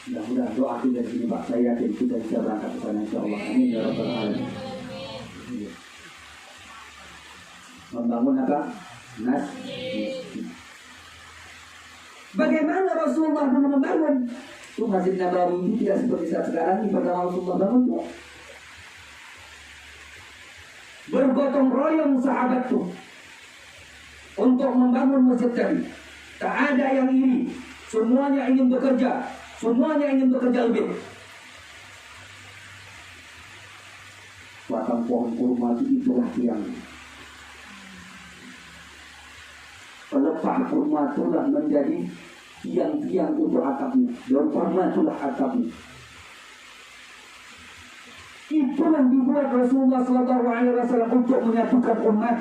Mudah-mudahan doa kita dari sini Pak. Saya yakin kita bisa berangkat ke sana insya Allah. Amin ya rabbal alamin. Membangun apa? Masjid. Bagaimana Rasulullah dulu membangun? Itu Masjid Nabawi itu tidak seperti saat sekarang. Ini pertama Rasulullah bangun tuh. Bergotong royong sahabat tuh untuk membangun masjid tadi. Tak ada yang iri. Semuanya ingin bekerja. Semuanya ingin bekerja lebih. Batang pohon kurma itulah yang pelepah kurma itulah menjadi tiang-tiang untuk atapnya. Daun kurma itulah atapnya. Itu yang dibuat Rasulullah SAW untuk menyatukan umat.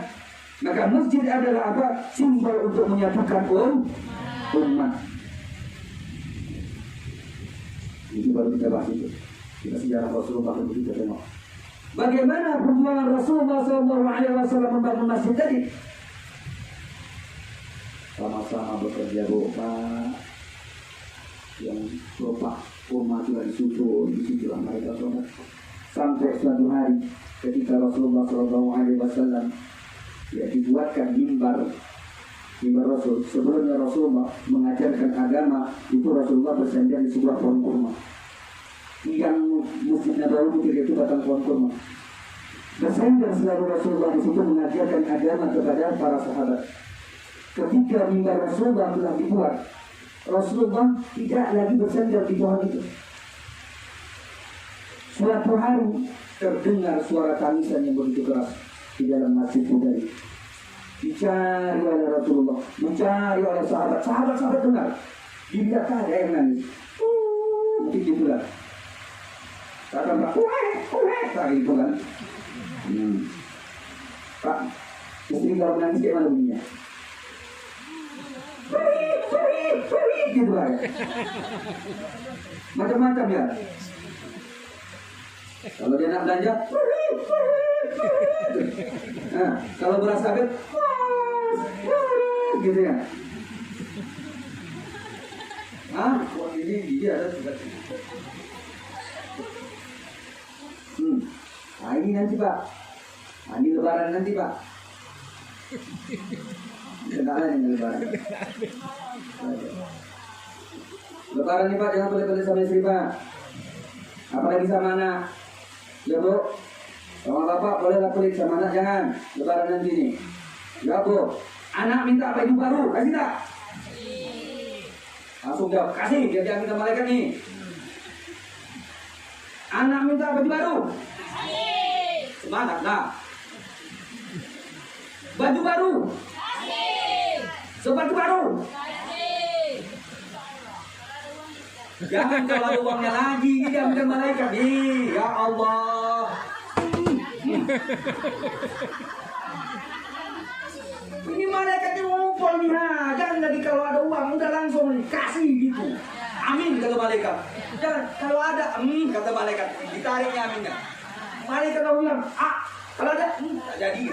Maka masjid adalah apa? Simbol untuk menyatukan umat. Ini baru kita bahas itu. Kita sejarah Rasulullah itu kita tengok. Bagaimana perjuangan Rasulullah SAW membangun masjid tadi? Sama-sama bekerja Pak. Yang lupa umat juga disusun, disitulah mereka sholat. Sampai suatu hari ketika Rasulullah SAW ya dibuatkan mimbar Rasul. Sebelumnya Rasulullah mengajarkan agama itu Rasulullah bersandar di sebuah pohon kurma. Yang Masjid Nabawi itu batang pohon kurma. Bersandar selalu Rasulullah di situ mengajarkan agama kepada para sahabat. Ketika mimbar Rasulullah telah dibuat, Rasulullah tidak lagi bersandar di pohon itu. Suatu hari terdengar suara tangisan yang begitu keras di dalam masjid tadi. Dicari oleh Rasulullah, mencari oleh sahabat. Sahabat dengar. Dilihat ada yang nangis. Mungkin gitulah. Kata Pak, tak gitu kan. Pak, istri kalau menangis kayak mana bunyinya? Gitu lah ya. Macam-macam ya. Kalau dia nak belanja, nah, kalau beras sakit, gitu ya. Wah ini dia ada juga. Nah ini nanti Pak. Nah, ini lebaran nanti Pak. Kenalan ini lebaran. Lebaran nih Pak, jangan pelit-pelit sama istri Pak. Apalagi sama anak. Ya Bu, sama bapak bolehlah pelit, sama anak jangan. Lebaran nanti nih. Ya Bu, anak minta baju baru, kasih tak? Langsung jawab, kasih, biar dia minta malaikat nih. Anak minta baju baru, kasih. Semangat lah. Baju baru, kasih. Sepatu baru, kasih. Jangan kalau ada uangnya lagi, diamkan malaikat. Ih, ya Allah. Ini malaikatnya ngumpul nih, ha. Jangan lagi kalau ada uang udah langsung nih kasih gitu. Amin kata malaikat. Jangan kalau ada, kata malaikat, ditariknya aminnya. Malaikat kalau bilang, kalau ada, tak jadi.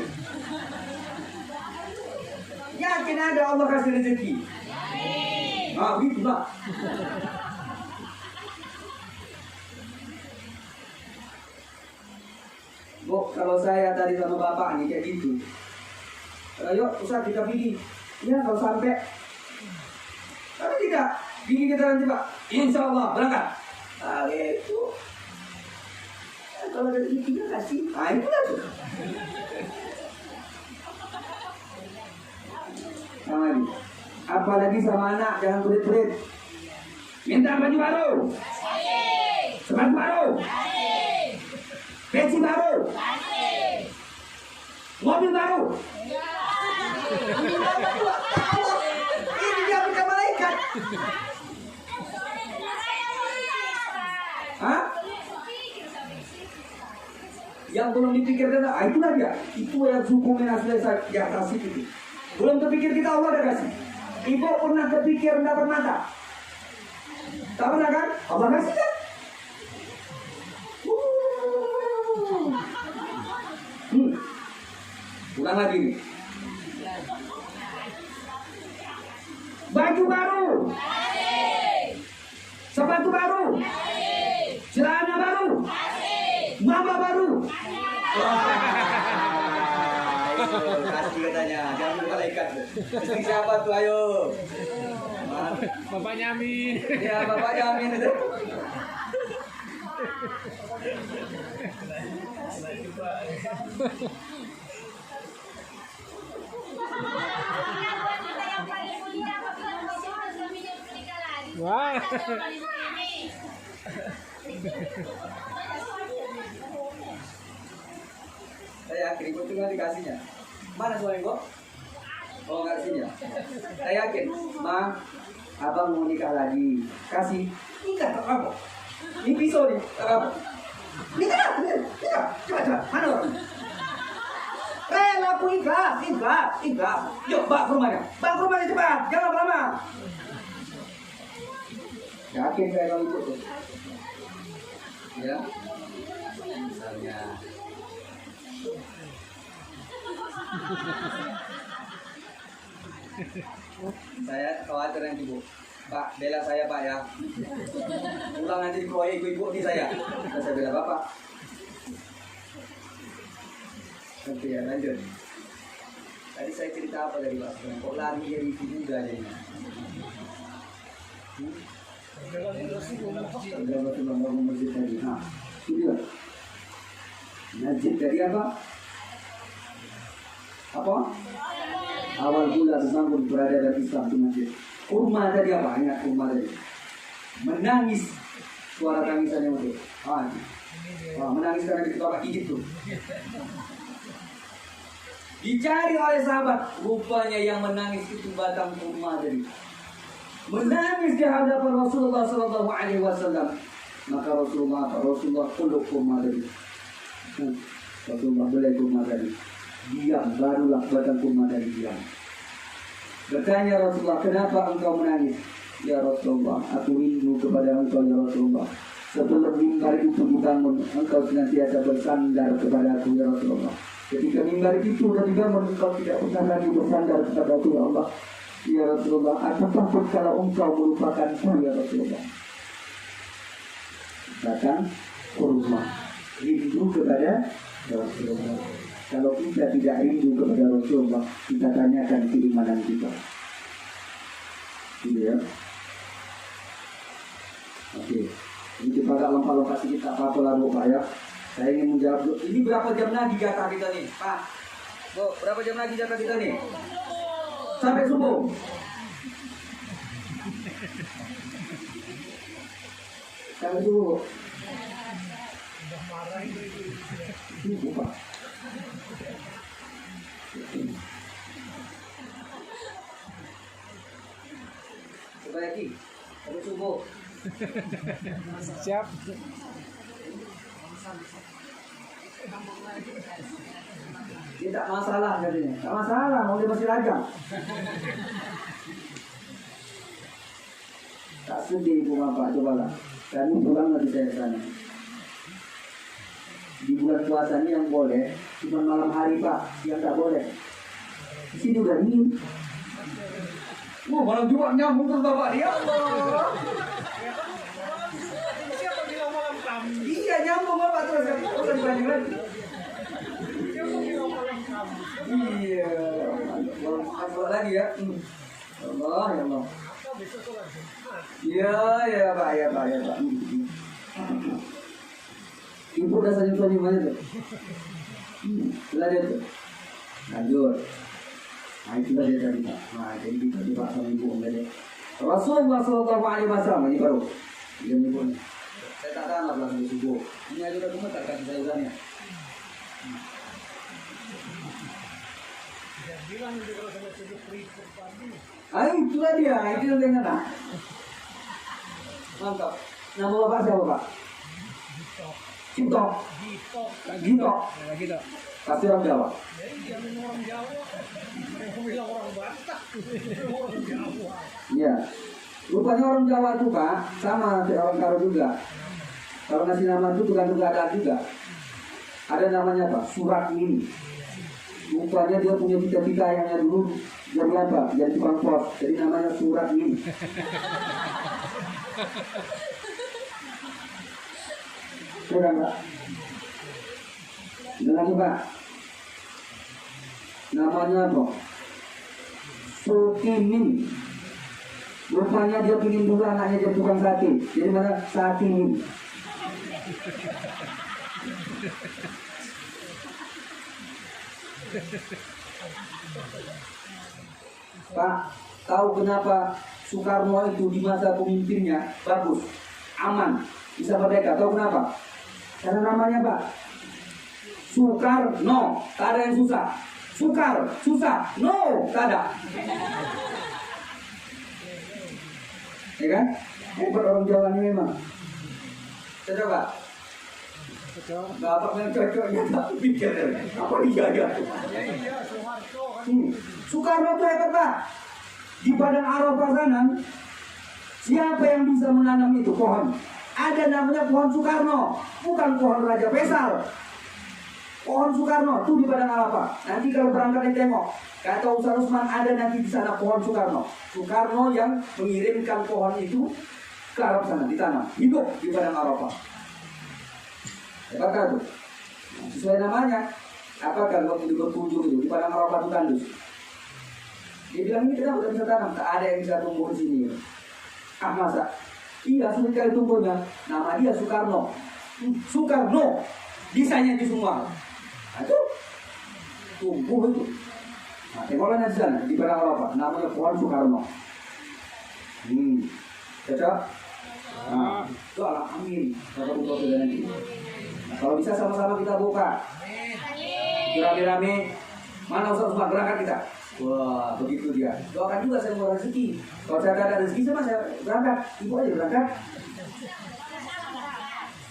Yakin ada Allah kasih rezeki. Gitu lah. Bu, kalau saya tadi sama bapak nih kayak gitu. Ayo, Ustaz kita pergi. Ya, kalau sampai. Tapi tidak, pergi kita nanti Pak. Insya Allah, berangkat. Itu. Kalau ada rezekinya kasih. Itulah tuh. Apalagi sama anak, jangan pelit-pelit. Minta baju baru. Sepatu baru. Peci baru. Mobil baru. Ini dia bukan malaikat. Hah? Yang belum dipikirkan, itulah dia. Itu yang hukumnya selesai di atas itu. Belum terpikir kita Allah ada kasih. Ibu pernah terpikir dapat mata? Tak pernah kan? Allah kasih kan? Ulang lagi nih. Baju baru. Sepatu baru. Celana baru. Mama baru. Kasih katanya, jangan malaikat. Istri siapa tuh, ayo. Bapaknya Amin. Ya, bapaknya Amin itu. Wah. Saya yakin ibu tinggal dikasihnya. Mana suami kok? Oh, nggak kasihnya. Saya yakin, Ma, abang mau nikah lagi. Kasih. Nikah tak apa? Ini pisau nih, tak apa? Nikah. Coba. Mana orang? Rela aku ikhlas. Yuk, bawa ke rumahnya. Cepat. Jangan lama. Yakin saya kalau ikut tuh. Ya. Misalnya. Saya khawatir nanti Bu. Pak, bela saya Pak ya. Pulang nanti dikeroyok ibu-ibu nih saya. Saya bela Bapak. Nanti ya, lanjut. Tadi saya cerita apa dari Pak? Kok lari dari ibu juga jadinya? Masjid tadi. Itu masjid dari apa? Awal bulan bangun berada di Islam di masjid. Kurma tadi apa? Ingat kurma tadi. Menangis. Suara tangisannya itu. Menangis karena kita apa gitu. Dicari oleh sahabat. Rupanya yang menangis itu batang kurma tadi. Menangis di hadapan Rasulullah SAW. Maka Rasulullah peluk kurma tadi. Rasulullah beli kurma tadi. Diam, barulah batang kurma tadi diam. Bertanya Rasulullah, kenapa engkau menangis? Ya Rasulullah, aku rindu kepada engkau ya Rasulullah. Sebelum mimbar itu dibangun, engkau senantiasa bersandar kepada aku ya Rasulullah. Ketika mimbar itu sudah dibangun, engkau tidak pernah lagi bersandar kepada aku ya Allah. Ya Rasulullah, aku takut kalau engkau melupakanku ya Rasulullah. Datang kurma, rindu kepada Rasulullah. Kalau kita tidak rindu kepada Rasulullah, kita tanyakan keimanan kita. Gitu ya. Oke. Ini kita agak lompat-lompat sedikit, apa-apa lah Bu Pak ya. Saya ingin menjawab, ini berapa jam lagi jatah kita nih Pak? Bu, berapa jam lagi jatah kita nih? Sampai subuh. Sampai subuh. Ini Pak. Coba lagi, sampai subuh. Siap. Tidak masalah katanya. Tidak masalah, mau dia masih rajang. Tak sedih ibu bapak, cobalah. Kami pulang lagi saya sana. Di bulan puasa ini yang boleh, cuma malam hari pak, yang tak boleh. Di sini udah dingin. Malam Jumat nyambung ke bapak dia. Allah. Siapa bilang malam Kamis? Iya nyambung bapak terus kan. Bukan dibanding lagi. Siapa bilang malam Kamis? Iya. Masuk lagi ya. Allah ya Allah. Atau besok sholat Jumat. Iya ya pak, ya pak, ya pak. Ibu udah senyum-senyum aja tuh. Belajar tuh. Lanjut. Nah itulah dia tadi pak. Nah jadi kita coba sama ibu om deh. Rasulullah Sallallahu Alaihi Wasallam ini baru. Dia nyebut. Saya tak tahu lah belum subuh. Ini aja udah gemetar kaki sayurannya. Dia bilang itu kalau sampai subuh keriput pagi. Ah itulah dia. Itu yang dia kata. Mantap. Nama bapak siapa pak? Cipto. Gitu. Gito. Ya, gitu. Pasti orang Jawa. Jadi dia minum orang Jawa. Yang bilang orang Batak. Orang Jawa. Iya. Rupanya orang Jawa itu pak sama kayak orang Karo juga. Kalau ngasih nama itu bukan ada juga. Ada namanya apa? Surat ini. Rupanya dia punya cita-cita yang dulu jadi apa? Jadi tukang pos. Jadi namanya Surat ini. Sudah enggak? Ada lagi pak. Namanya apa? Sukimin. Rupanya dia pingin dulu anaknya jadi tukang sate. Jadi mana sate ini. Pak, tahu kenapa Soekarno itu di masa pemimpinnya bagus, aman, bisa merdeka? Tahu kenapa? Karena namanya Pak Soekarno, tak ada yang susah. Sukar, susah, no, tak ada. Ya kan? Hebat orang Jawa ini memang. Saya coba. Bapak yang cocoknya tak pikir apa dia aja. Iya, Soeharto kan. Soekarno itu hebat Pak. Di padang Arafah sana, siapa yang bisa menanam itu pohon? Ada namanya pohon Soekarno, bukan pohon Raja Faisal. Pohon Soekarno itu di padang Arafah. Nanti kalau berangkat tengok, kata Ustaz Usman ada nanti di sana pohon Soekarno. Soekarno yang mengirimkan pohon itu ke Arab sana ditanam, hidup di padang Arafah. Apakah itu? Sesuai namanya. Apakah waktu itu berkunjung itu di padang Arafah itu tandus? Dia bilang ini kita udah bisa tanam, tak ada yang bisa tumbuh di sini. Ah masa? Iya sulit kali tumbuhnya. Nama dia Soekarno. Soekarno, desainnya itu semua. Nah, itu tumbuh itu. Nah, tengoklah di sana di padang Arafah, namanya pohon Soekarno. Cocok? Nah, itu Allah amin. Bapak-bapak sudah nanti. Nah, kalau bisa sama-sama kita buka. Rame-rame. Mana Ustaz Usman berangkat kita? Wah, begitu dia. Doakan juga saya mau rezeki. Kalau saya ada rezeki sama saya berangkat. Ibu aja berangkat.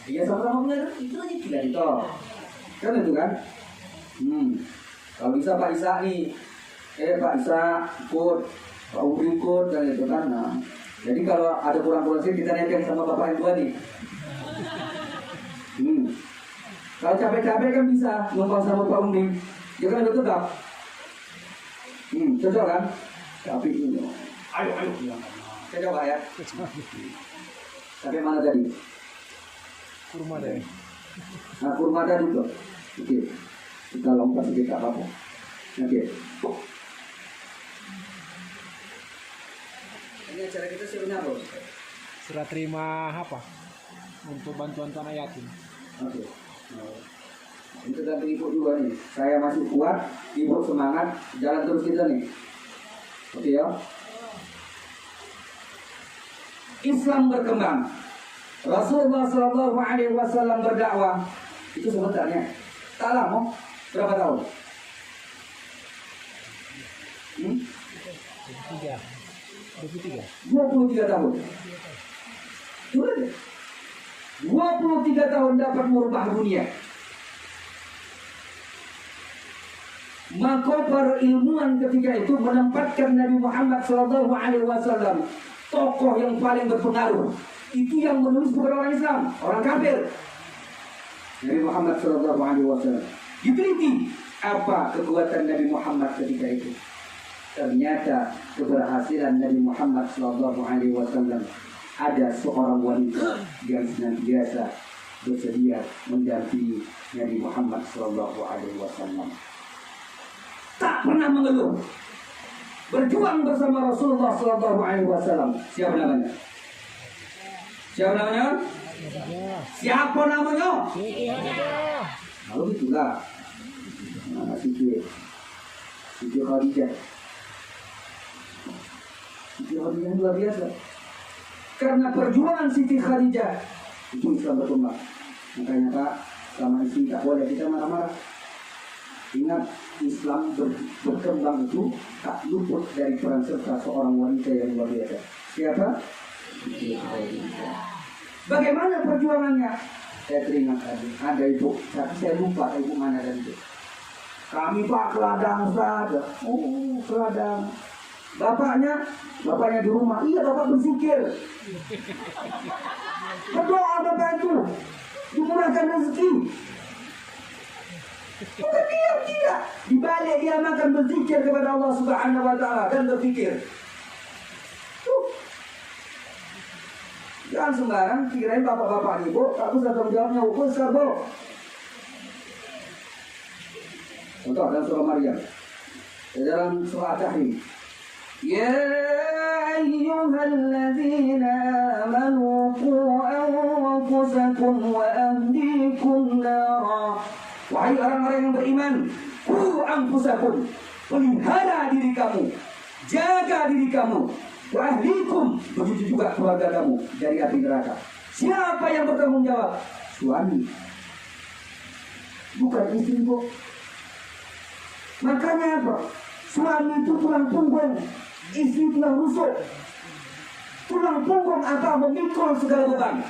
Iya sama-sama punya rezeki itu aja tidak ditol. Kan itu kan? Kalau bisa Pak Isa nih, Pak Isa ikut, Pak Uri ikut dan itu kan. Nah, jadi kalau ada kurang-kurang sih kita naikkan sama Bapak yang tua nih. Kalau capek-capek kan bisa numpang sama Pak Unding. Dia kan udah tetap. Cocok kan? Tapi ini, ayo. Saya coba ya. Sampai mana tadi? Kurma deh. Nah, kurma tadi tuh. Oke. Kita lompat sedikit apa-apa. Oke. Ini acara kita sebenarnya apa? Surat terima apa? Untuk bantuan anak yatim. Oke. Untuk ganti ibu juga nih. Saya masih kuat, ibu semangat, jalan terus kita nih. Oke ya. Islam berkembang. Rasulullah Shallallahu Alaihi Wasallam berdakwah. Itu sebenarnya tak lama. Berapa tahun? 23. 23 tahun. Coba deh. 23 tahun dapat merubah dunia. Maka para ilmuwan ketika itu menempatkan Nabi Muhammad SAW tokoh yang paling berpengaruh. Itu yang menulis bukan orang Islam, orang kafir. Nabi Muhammad SAW. Diteliti apa kekuatan Nabi Muhammad ketika itu. Ternyata keberhasilan Nabi Muhammad SAW ada seorang wanita yang senantiasa bersedia mendampingi Nabi Muhammad SAW. Tak pernah mengeluh, berjuang bersama Rasulullah SAW. Siapa namanya? Siapa namanya? Siapa namanya? Lalu itulah Siti Khadijah. Siti Khadijah luar biasa. Karena perjuangan Siti Khadijah itu Islam berkembang. Makanya Pak, sama istri tak boleh kita marah-marah. Ingat, Islam berkembang itu tak luput dari peran serta seorang wanita yang luar biasa. Siapa? Bagaimana perjuangannya? Saya teringat ada ibu, tapi saya lupa ibu mana dan itu. Kami Pak keladang saja. Oh, keladang. Bapaknya di rumah. Iya, bapak berzikir. Berdoa bapak itu dimurahkan rezeki. Bukan dia tidak. Di balik dia makan berzikir kepada Allah Subhanahu wa taala dan berpikir. Jangan sembarang kirain bapak-bapak ibu, aku sudah tanggung jawabnya hukum serbo. Contoh dalam surah Maryam, dalam surah Tahrim. Ya ayyuhalladzina amanu qu anfusakum wa ahlikum nara. Wahai orang-orang yang beriman, qu anfusakum, pelihara diri kamu, jaga diri kamu, wa ahlikum, begitu juga keluarga kamu dari api neraka. Siapa yang bertanggung jawab? Suami, bukan istri, Bu. Makanya apa? Suami itu tulang punggung, istri tulang rusuk. Tulang punggung atau memikul segala beban.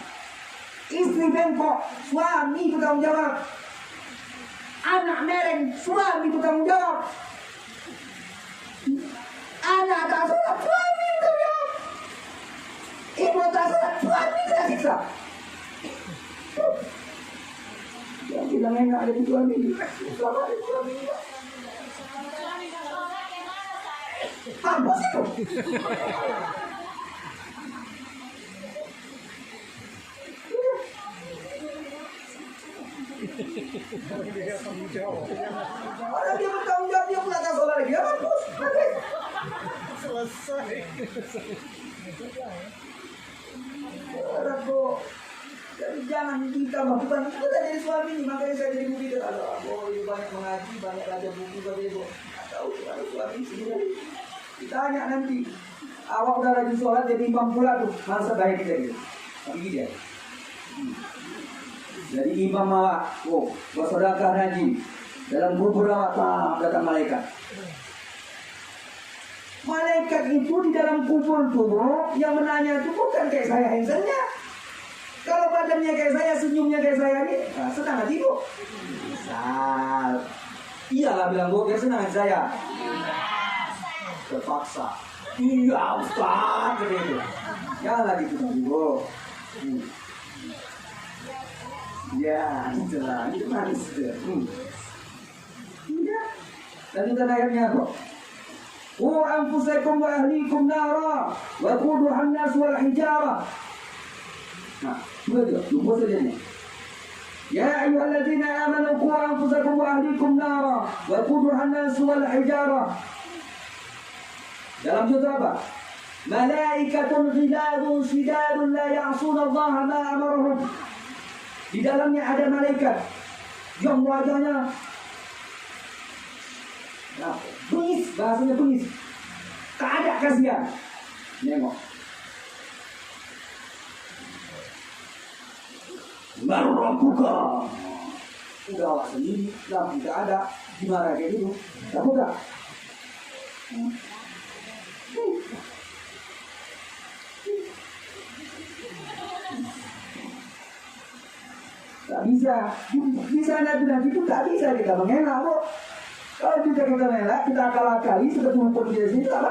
Istri bengkok, suami bertanggung jawab. Anak mereng, suami bertanggung jawab. Anak tak sholat, suami bertanggung jawab. Ibu tak sholat, suami kena siksa. Yang bilang enak ada di suami, selama ada di suami. Apa sih itu? Orang dia bertanggung jawab, dia pula tak sholat lagi. Ya bagus, bagus. Selesai. Orang kok. Jadi jangan kita bukan kita jadi suami ini, makanya saya jadi murid. Aduh, ibu banyak mengaji, banyak baca buku pada ibu. Tahu kalau suami sendiri. Ditanya nanti, awak udah rajin sholat jadi imam pula tuh, masa baik kita gitu. Tapi dia. Jadi imam awak, bersedekah rajin. Dalam kubur awak datang malaikat. Malaikat itu di dalam kubur tuh yang menanya itu bukan kayak saya handphonenya. Kalau badannya kayak saya, senyumnya kayak saya nih, senang hati Bu. Misal, iyalah bilang Bu, biar senang hati saya. Terpaksa. Iya Ustaz, gitu. Janganlah gitu Bu. Ya, itulah, itu manis dia. Iya. Dan itu ayatnya apa? Qu anfusakum wa ahlikum nara wa quduha an-nas wal hijarah. Nah, coba dia, lupa saja ni. Ya ayyuhalladzina amanu qu anfusakum wa ahlikum nara wa quduha an-nas wal hijarah. Dalam judul apa? Malaikatun ghilazun shidadun la ya'suna Allah ma amarahum. Di dalamnya ada malaikat yang wajahnya bengis, bahasanya bengis. Tak ada kasihan. Nengok. Marrabuka. Udah awak sendiri, dah tidak ada. Gimana kayak gitu? Takut tak? Tak bisa. Di sana nanti itu tak bisa kita mengelak kok. Kalau kita mengelak, kita akal-akali sudah tumpul di sini, tak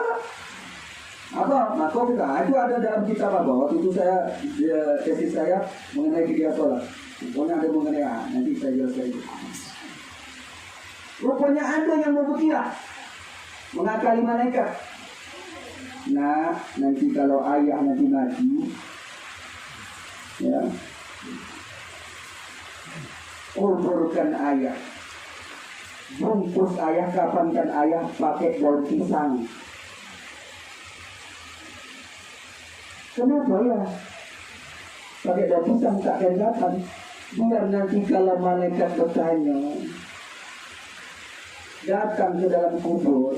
apa. Maka kita itu ada dalam kitab apa? Waktu itu saya tesis saya mengenai dia sholat. Pokoknya ada mengenai nanti saya jelaskan itu. Rupanya ada yang mau berkira mengakali malaikat. Nah, nanti kalau ayah nanti mati, ya, kuburkan ayah, bungkus ayah, kapankan ayah pakai daun pisang. Kenapa ya? Pakai daun pisang tak kelihatan. Biar nanti kalau malaikat bertanya, datang ke dalam kubur,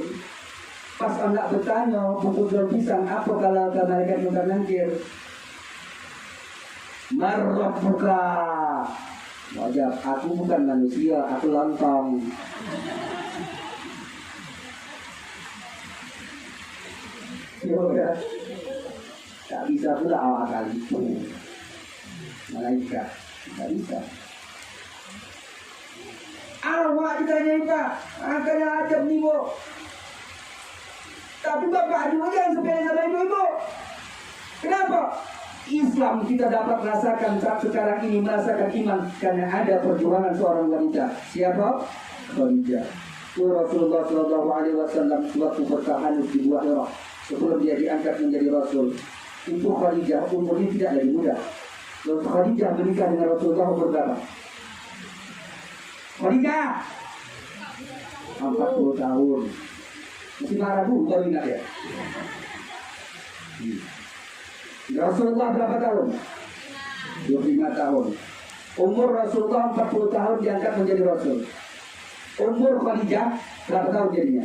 pas anak bertanya, bungkus daun pisang apa kalau malaikat bukan nangkir? Marrabbuka. Wajib, aku bukan manusia, aku lontong. Ya, tak bisa pula awal kali itu. Malaikat, tak bisa. Awak ditanya Pak, akan ajab nih Bu. Tapi bapak juga jangan sepele sama ibu-ibu. Kenapa? Islam kita dapat merasakan sekarang ini, merasakan iman karena ada perjuangan seorang wanita. Siapa? Khadijah. Rasulullah SAW suatu bertahan di Gua Hira sebelum dia diangkat menjadi Rasul. Itu Khadijah umurnya tidak lagi muda. Lalu Khadijah menikah dengan Rasulullah umur berapa? Khadijah 40 tahun. Masih marah dulu baru ingat ya. Rasulullah berapa tahun? 25 tahun. Umur Rasulullah 40 tahun diangkat menjadi Rasul. Umur Khadijah berapa tahun jadinya?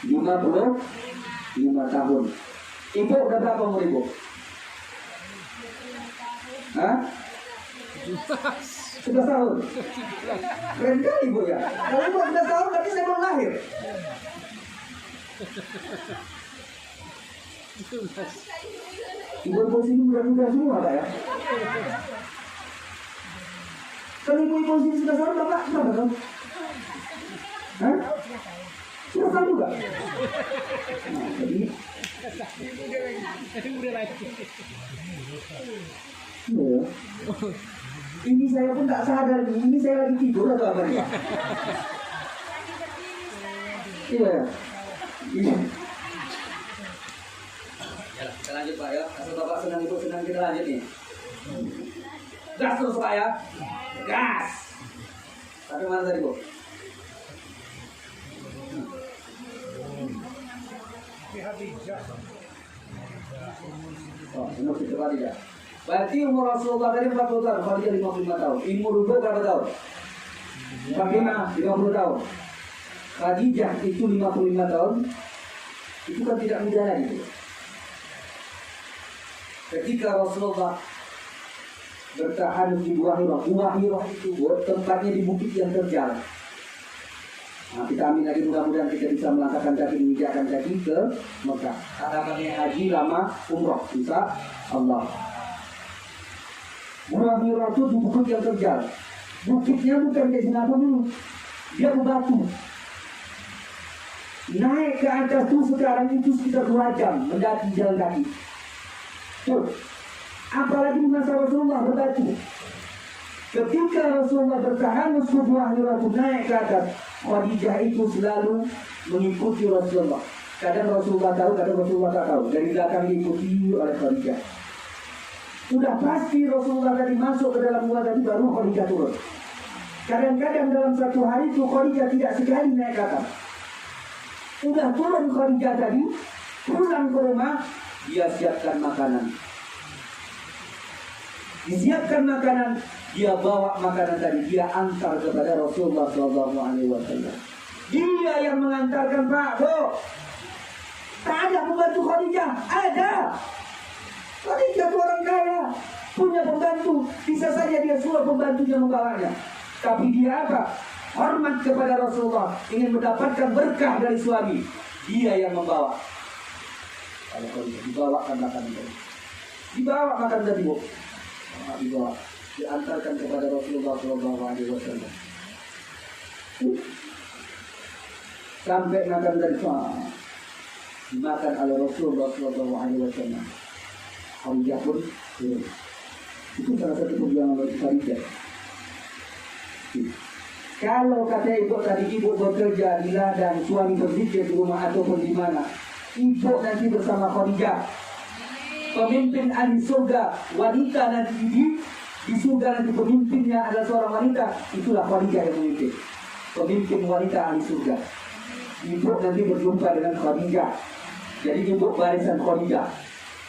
55 tahun. Ibu udah berapa umur ibu? Hah? 11 tahun. Keren kali ibu ya. Kalau ibu 11 tahun berarti saya belum lahir. Ibu-ibu sini muda-muda semua Pak ya. Kalau ibu-ibu sini sudah tahun Bapak berapa tahun? Hah? Sudah tahun juga? Nah, jadi ya. Ini saya pun tak sadar ini saya lagi tidur atau apa nih Pak? Iya. Iya. Ya, kita lanjut Pak ya. Asal Bapak senang Ibu senang, kita lanjut nih. Gas terus Pak ya. Gas. Tapi mana tadi Bu? Oh, umur kita tidak. Berarti umur Rasulullah tadi 40 tahun, Khadijah 55 tahun. Umur Ibu berapa tahun? Bagaimana? 50 tahun. Khadijah itu 55 tahun. Itu kan tidak mudah lagi. Ketika Rasulullah bertahan di Gua Hira itu tempatnya di bukit yang terjal. Nah, kita amin lagi mudah-mudahan kita bisa melangkahkan kaki, menginjakkan kaki ke Mekah. Katakannya haji lama umroh, insya Allah. Gua Hira itu di bukit yang terjal. Bukitnya bukan kayak Singapura dulu, dia berbatu. Naik ke atas tuh sekarang itu sekitar 2 jam mendaki jalan kaki. Tuh, apalagi di masa Rasulullah berbatu. Ketika Rasulullah bertahan Gua Hira itu naik ke atas, Khadijah itu selalu mengikuti Rasulullah. Kadang Rasulullah tahu, kadang Rasulullah tak tahu. Dari belakang diikuti oleh Khadijah. Sudah pasti Rasulullah tadi masuk ke dalam gua tadi baru Khadijah turun. Kadang-kadang dalam satu hari itu Khadijah tidak sekali naik ke atas. Sudah turun Khadijah tadi, pulang ke rumah, dia siapkan makanan. Disiapkan makanan, dia bawa makanan tadi, dia antar kepada Rasulullah SAW. Dia yang mengantarkan Pak, Bu. Tak ada pembantu Khadijah, ada. Khadijah itu orang kaya, punya pembantu, bisa saja dia suruh pembantunya membawanya. Tapi dia apa? Hormat kepada Rasulullah, ingin mendapatkan berkah dari suami. Dia yang membawa. Kalau Khadijah dibawakan makanan tadi. Dibawa makan tadi Bu. Dibawa. diantarkan kepada Rasulullah SAW. Sampai makan darah dimakan oleh Rasulullah SAW. Khadijah pun turun. Itu salah satu perjuangan Khadijah. Kalau kata ibu tadi, ibu bekerja di ladang, suami berzikir di rumah ataupun di mana, ibu nanti bersama Khadijah. Pemimpin ahli surga, wanita nanti di surga nanti pemimpinnya adalah seorang wanita. Itulah Khadijah yang memimpin. Pemimpin wanita ahli surga. Ibu nanti berjumpa dengan Khadijah. Jadi ibu barisan Khadijah.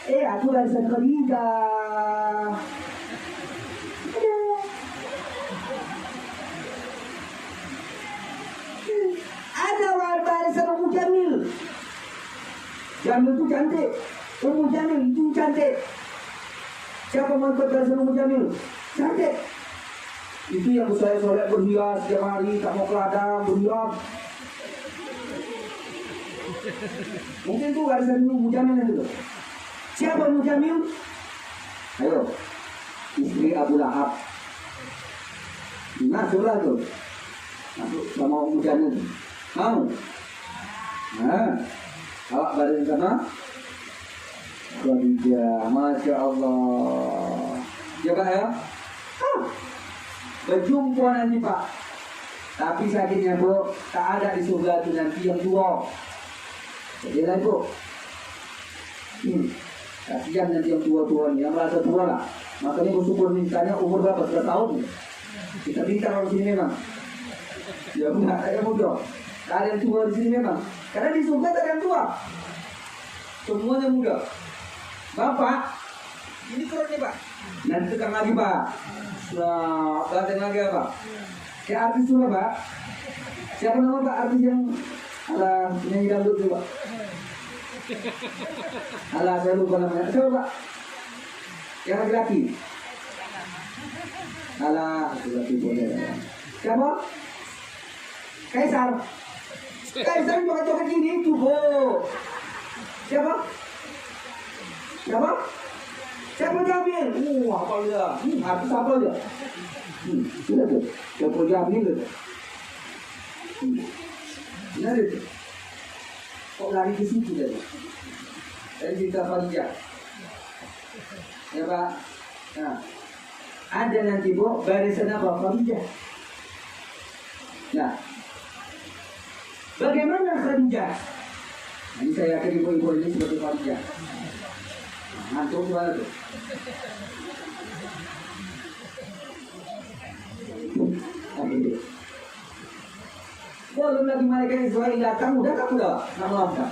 Aku barisan Khadijah. Ada barisan Ummu Jamil. Jamil itu cantik. Ummu Jamil itu cantik. Siapa mau ikut barisan Ummu Jamil? Cantik. Itu yang soleh-soleh berhias setiap hari, tak mau ke ladang, berhias. Mungkin itu barisan Ummu Jamil itu. Siapa Ummu Jamil? Ayo, istri Abu Lahab. Masuklah tuh. Masuk sama Ummu Jamil. Mau? Nah, awak barisan sama Khadijah. Masya Allah. Ya Pak ya? Berjumpa nanti Pak. Tapi sakitnya Bu, tak ada di surga itu nanti yang tua. Jadi lah Bu. Kasihan nanti yang tua-tua nih, yang merasa tua lah. Makanya bersyukur mintanya umur berapa? 100 tahun. Kita minta orang sini memang. Ya benar, saya muda. Tak ada yang tua di sini memang. Karena di surga tak ada yang tua. Semuanya muda. Bapak, ini kerutnya Pak. Nanti tekan lagi Pak. Nah, tekan lagi apa? Kayak artis juga Pak. Siapa nama Pak artis yang ala nyanyi dangdut itu Pak? Ala saya lupa namanya. Siapa Pak? Yang laki-laki. Ala laki-laki boleh. Siapa? Kaisar. Kaisar joget-joget gini itu Bu. Siapa? Siapa? Siapa Jamil? Apa dia? Artis apa dia? Sudah tuh. Siapa Jamil itu? Benar itu. Kok lari ke situ tadi? Saya cerita Khadijah. Ya Pak. Nah, ada nanti Bu barisan apa? Khadijah. Nah, bagaimana Khadijah? Ini saya yakin ibu-ibu ini seperti Khadijah. Ngantuk gimana tuh? Belum lagi mereka Israel datang, udah kamu dah nak melangkah.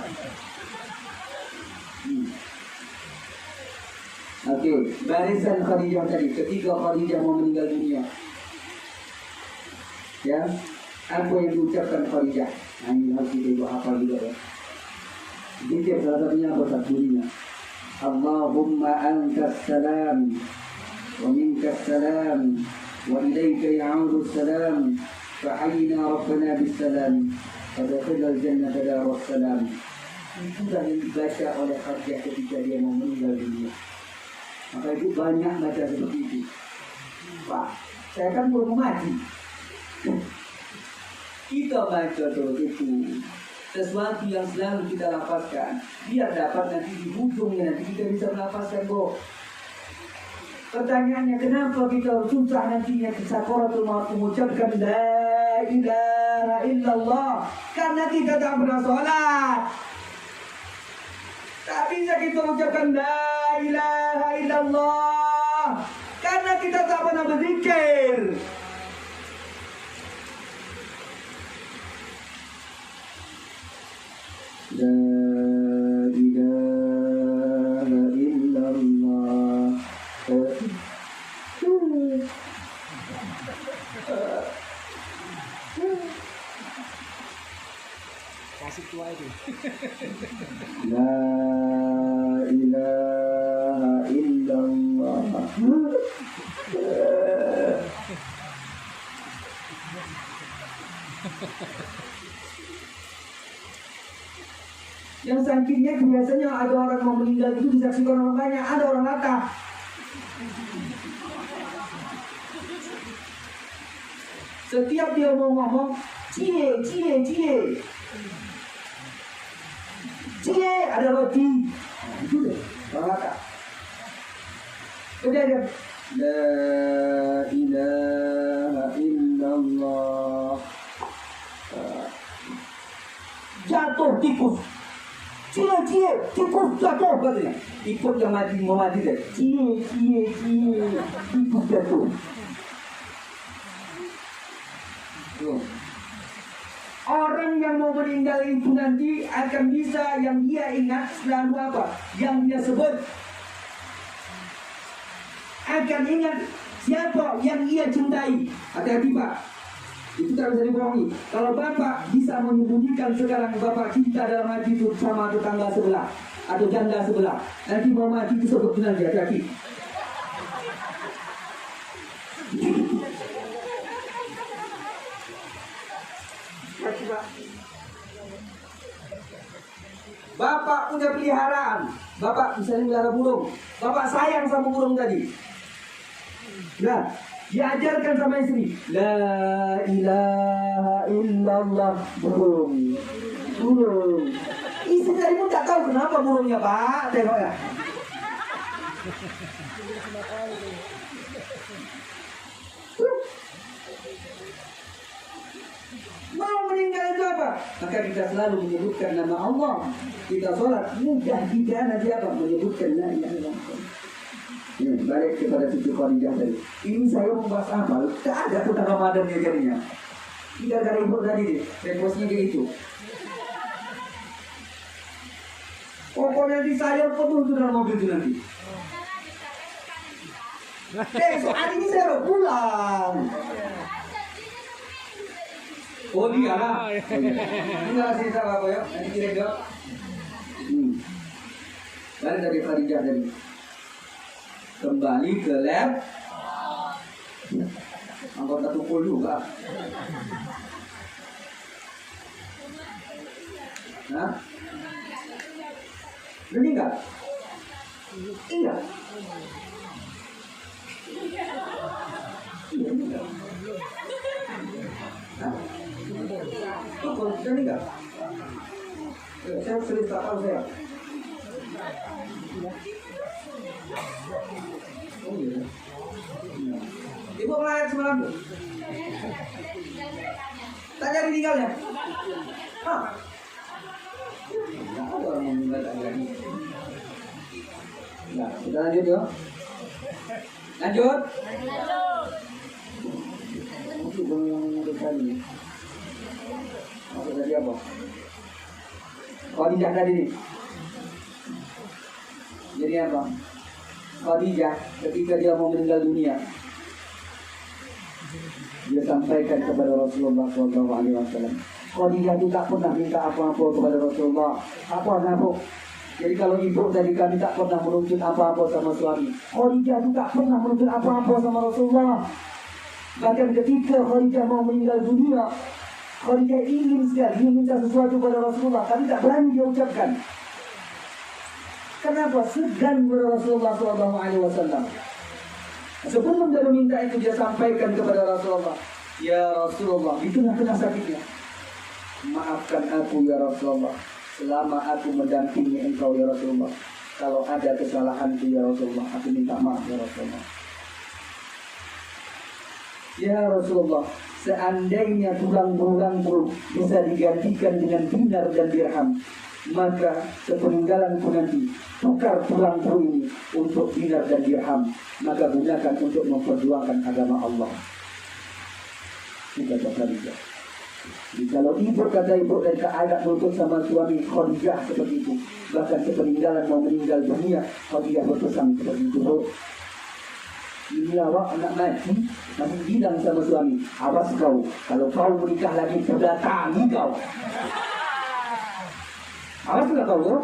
Oke, barisan Khadijah tadi. Ketika Khadijah mau meninggal dunia, ya, apa yang diucapkan Khadijah? Nah, ini harus kita ibu hafal juga ya. Zikir salah satunya apa satunya? Allahumma antas salam wa minkas salam wa ilaika ya'udu salam fa'ayna rabbana bisalam fadkhilal jannata darus salam. Itulah yang dibaca oleh Khadijah ketika dia mau meninggal dunia. Maka ibu banyak baca seperti itu. Pak, saya kan belum mati. Kita baca terus itu sesuatu yang selalu kita lafazkan, biar dapat nanti di ujungnya nanti kita bisa melafazkan Bu. Pertanyaannya, kenapa kita susah nantinya di sakaratul maut mengucapkan la ilaha illallah? Karena kita tak pernah sholat. Tak bisa kita ucapkan la ilaha illallah karena kita tak pernah berzikir. La ilaha illallah. Kasih tua itu. La ilaha illallah. Yang sakitnya biasanya ada orang mau meninggal itu disaksikan orang banyak, ada orang latah. Setiap dia mau ngomong, cie, cie, cie. Cie, ada roti. Nah, itu deh, Bapak. Udah dia. La ilaha illallah. Jatuh tikus. Cie, cie, tikus jatuh katanya. Tikus yang mau mati deh. Cie, cie, cie. Tikus jatuh. Tuh. Orang yang mau meninggal itu nanti akan bisa yang dia ingat selalu apa? Yang dia sebut. Akan ingat siapa yang ia cintai. Hati-hati Pak. Itu tak bisa dibohongi. Kalau Bapak bisa menyembunyikan sekarang Bapak cinta dalam hati itu sama tetangga sebelah atau janda sebelah, nanti mau mati itu sebut nanti. Hati-hati. Bapak punya peliharaan. Bapak misalnya melihara burung. Bapak sayang sama burung tadi. Nah, diajarkan sama istri. La ilaha illallah. Burung. Burung. Istri tadi pun tak tahu kenapa burungnya Pak. Tengok ya. Mau meninggal itu apa? Maka kita selalu menyebutkan nama Allah. Kita sholat mudah kita nanti apa? Menyebutkan la ilaha illallah. Balik kepada Siti Khadijah tadi. Ini saya membahas apa? Tak ada putar Ramadan dia jadinya. Tidak ada ibu tadi deh. Reposnya kayak gitu. Pokoknya di saya penuh itu dalam mobil itu nanti. Besok hari ini saya mau pulang. Oh dia lah. Ini lah cerita apa ya? Nanti kirim jawab. Balik dari Khadijah tadi. Kembali ke lab. Anggota tukul juga. Nah, meninggal? Iya. Iya meninggal. Nah, tukul meninggal. Saya cerita apa saya? Oh iya. Ibu melayat semalam tuh. Tak jadi tinggalnya. Hah? Tidak ada orang yang meninggal tak jadi. Nah, kita lanjut yuk. Lanjut. Masuk tadi. Masuk tadi apa? Khadijah tadi nih. Jadi apa? Khadijah ketika dia mau meninggal dunia, dia sampaikan kepada Rasulullah SAW. Khadijah itu tak pernah minta apa-apa kepada Rasulullah. Apa-apa. Jadi kalau ibu dari kami tak pernah menuntut apa-apa sama suami, Khadijah itu tak pernah menuntut apa-apa sama Rasulullah. Bahkan ketika Khadijah mau meninggal dunia, Khadijah ingin sekali minta sesuatu kepada Rasulullah, tapi tak berani dia ucapkan. Kenapa? Segan kepada Rasulullah SAW. Sebelum dia meminta itu, dia sampaikan kepada Rasulullah, ya Rasulullah, di tengah-tengah sakitnya, maafkan aku ya Rasulullah, selama aku mendampingi engkau ya Rasulullah. Kalau ada kesalahanku ya Rasulullah, aku minta maaf ya Rasulullah. Ya Rasulullah, seandainya tulang-tulangku bisa digantikan dengan dinar dan dirham, maka sepeninggalanku nanti tukar tulangku ini untuk dinar dan dirham, maka gunakan untuk memperjuangkan agama Allah. Kita Khadijah. Kalau ibu kata ibu dan keadaan menuntut sama suami, Khadijah seperti itu. Bahkan sepeninggalan mau meninggal dunia, Khadijah berpesan seperti itu. Ini awak anak mati, masih bilang sama suami, awas kau, kalau kau menikah lagi sudah tanggi kau. Awas lah kau, ya?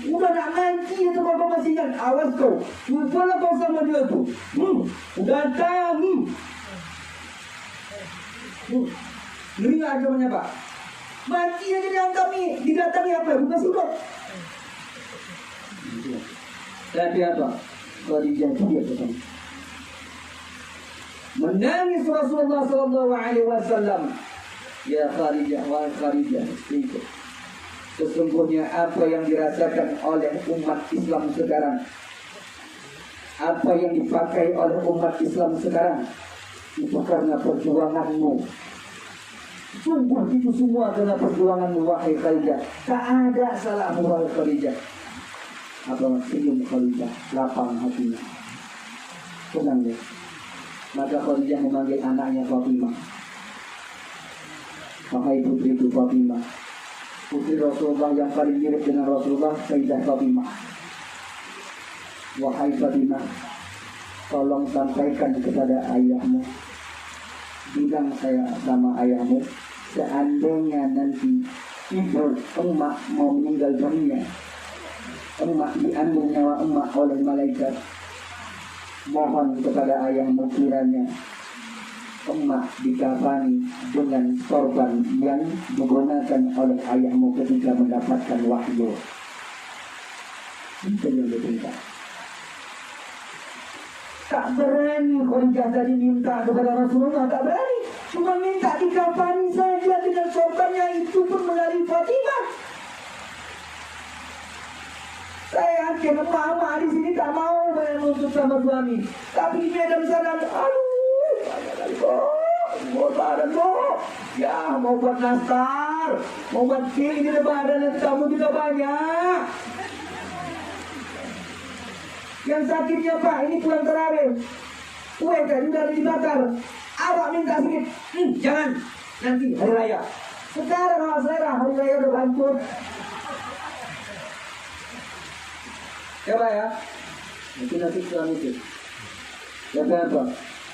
Udah nak mati atau bapak masih ingat, awas kau, lupalah kau sama dia tu. Udah tanggi. Ngeri lah agamanya Pak. Mati aja didatangi apa? Bukan sudah. Tapi apa? Khadijah itu dia pesan. Menangis Rasulullah sallallahu alaihi wasallam. Ya Khadijah, wahai Khadijah, istriku. Sesungguhnya apa yang dirasakan oleh umat Islam sekarang, apa yang dipakai oleh umat Islam sekarang, itu karena perjuanganmu. Sungguh itu semua karena perjuanganmu, wahai Khadijah. Tak ada salahmu, wahai Khadijah. Apa senyum Khadijah, lapang hatinya. Tenang deh. Maka Khadijah memanggil anaknya Fatimah. Wahai putriku Fatimah, putri Rasulullah yang paling mirip dengan Rasulullah, Sayyidah Fatimah. Wahai Fatimah, tolong sampaikan kepada ayahmu, bilang saya sama ayahmu, seandainya nanti ibu emak mau meninggal dunia, emak diambil nyawa emak oleh malaikat, mohon kepada ayahmu kiranya emak dikafani dengan sorban yang digunakan oleh ayahmu ketika mendapatkan wahyu. Itu yang diminta. Tak berani Khadijah tadi minta kepada Rasulullah, tak berani. Cuma minta dikafani saja dengan sorbannya, itu pun melalui Fatimah. Saya yakin emak-emak di sini tak mau menuntut sama suami, tapi di Medan sana, aduh, banyak kali mau lebaran ya, mau buat nastar, mau buat kek di lebaran, nanti tamu juga banyak. Yang sakitnya Pak, ini pulang terawih, kue kan udah dibakar, awak minta sedikit, jangan, nanti hari raya. Sekarang awak selera, hari raya udah hancur. Coba ya, itu nanti suami itu. Coba apa?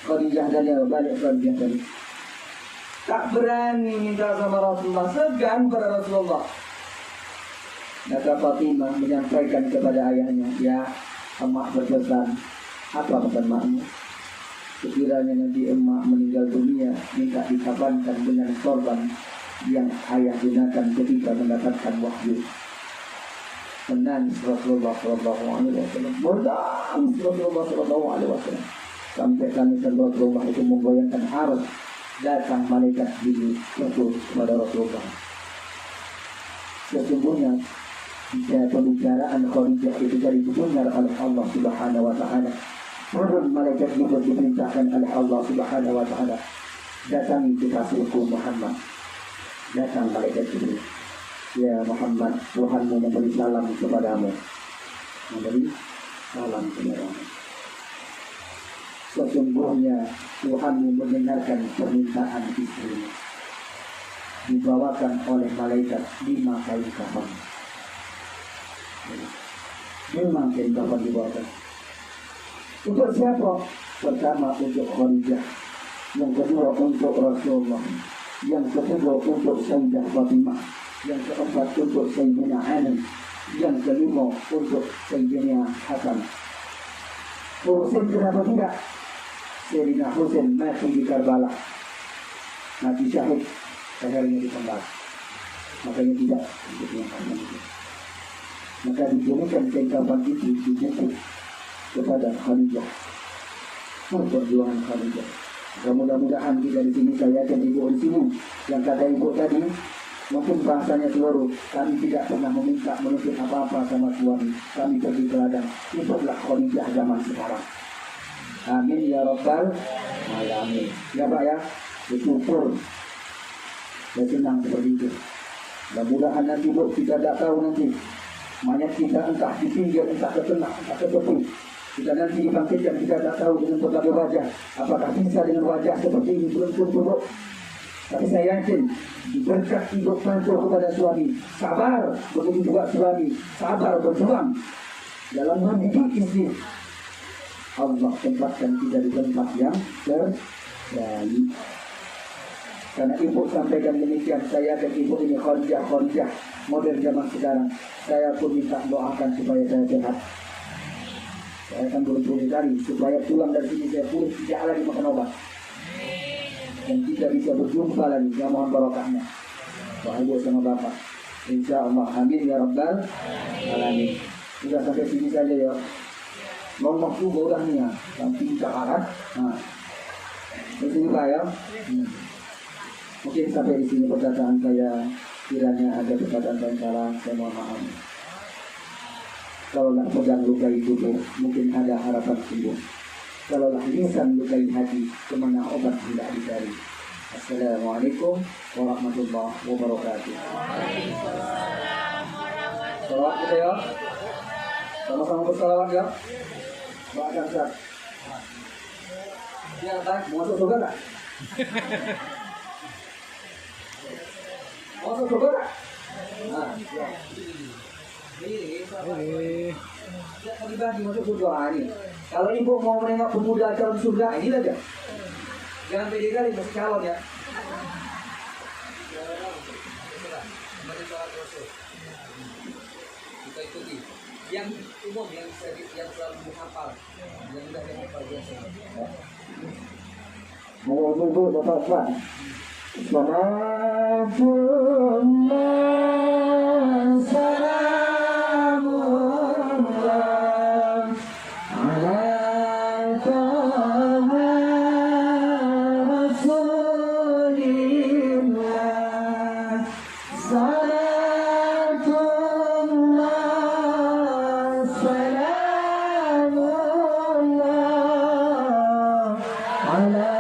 Khadijah dan dia balik Khadijah tadi. Tak berani minta sama Rasulullah, segan pada Rasulullah. Maka Fatimah menyampaikan kepada ayahnya, ya, emak berpesan. Apa pesan makmu? Sekiranya nanti emak meninggal dunia, minta dikafankan dengan sorban yang ayah gunakan ketika mendapatkan wahyu. Menangis Rasulullah sallallahu alaihi wasallam. Menangis Rasulullah sallallahu alaihi wasallam. Sampai tangisan Rasulullah itu menggoyangkan arus. Datang malaikat Jibril kepada Rasulullah. Sesungguhnya pembicaraan Khadijah itu dari didengar oleh Allah Subhanahu wa taala. Turun malaikat Jibril diperintahkan oleh Allah Subhanahu wa taala. Datangi kekasihku Muhammad. Datang malaikat Jibril. Ya Muhammad, Tuhanmu memberi salam kepadamu. Memberi salam kepadamu. Sesungguhnya Tuhanmu mendengarkan permintaan istrimu. Dibawakan oleh malaikat 5 kain kafan. 5 kain kafan dibawakan. Untuk siapa? Pertama untuk Khadijah, yang kedua untuk Rasulullah, yang ketiga untuk Sayyidah Fatimah, yang keempat untuk Sayyidina Ali, yang kelima untuk Sayyidina Hasan. Husain kenapa tidak? Sayyidina Husain mati di Karbala, mati syahid, akhirnya dipenggal. Makanya tidak untuk yang Hasan itu. Maka diberikan kain kafan itu dijemput kepada Khadijah. Perjuangan Khadijah. Mudah-mudahan kita di sini, saya yakin ibu di sini yang kata ibu tadi, mungkin bahasanya seluruh, kami tidak pernah meminta menuntut apa-apa sama suami. Kami pergi ke ladang. Itulah Khadijah zaman sekarang. Amin ya Rabbal Alamin. Ya Pak ya, bersyukur. Saya senang seperti itu. Mudah-mudahan nanti Bu, kita tidak tahu nanti mayat kita entah di pinggir, entah ke tengah, entah ke tepi. Kita nanti dibangkitkan, kita tak tahu dengan berbagai wajah. Apakah bisa dengan wajah seperti ini? Belum tentu Bu. Tapi saya yakin berkat hidup mantul kepada suami, sabar, begitu juga suami, sabar berjuang dalam mendidik istri. Allah tempatkan kita di tempat yang terbaik. Karena ibu sampaikan demikian, saya dan ibu ini Khadijah model zaman sekarang. Saya pun minta doakan supaya saya sehat. Saya akan berusaha cari supaya pulang dari sini saya pulih, tidak lagi makan obat. Dan kita bisa berjumpa lagi, ya mohon barokahnya. Bahagia sama Bapak. Insya Allah, amin ya Rabbal Alamin. Sudah sampai sini saja ya. Ngomong juga udah nih ya, yang tingkat arah. Nah, Di sini Pak ya. Mungkin sampai di sini perkataan saya. Kiranya ada perkataan yang salah, saya mohon maaf. Kalau nak pegang lukai tubuh, mungkin ada harapan sembuh. Kalau nak lisan lukai hati, kemana obat tidak dicari. Assalamualaikum warahmatullahi wabarakatuh. Salawat kita ya. Sama-sama bersalawat ya. Doakan Ustaz. Ya, tak masuk surga tak? Masuk surga tak? Nah, ya. Ini dibagi masuk surga ini. Kalau ibu mau menengok pemuda calon surga, ini saja. Jangan pede kali masih calon ya. Kita ikuti. Yang umum yang selalu menghafal, yang sudah menghafal biasa. Mau tunggu Bapak Pak. Salatullah salamullah ala taha rasulillah. Salatullah salamullah ala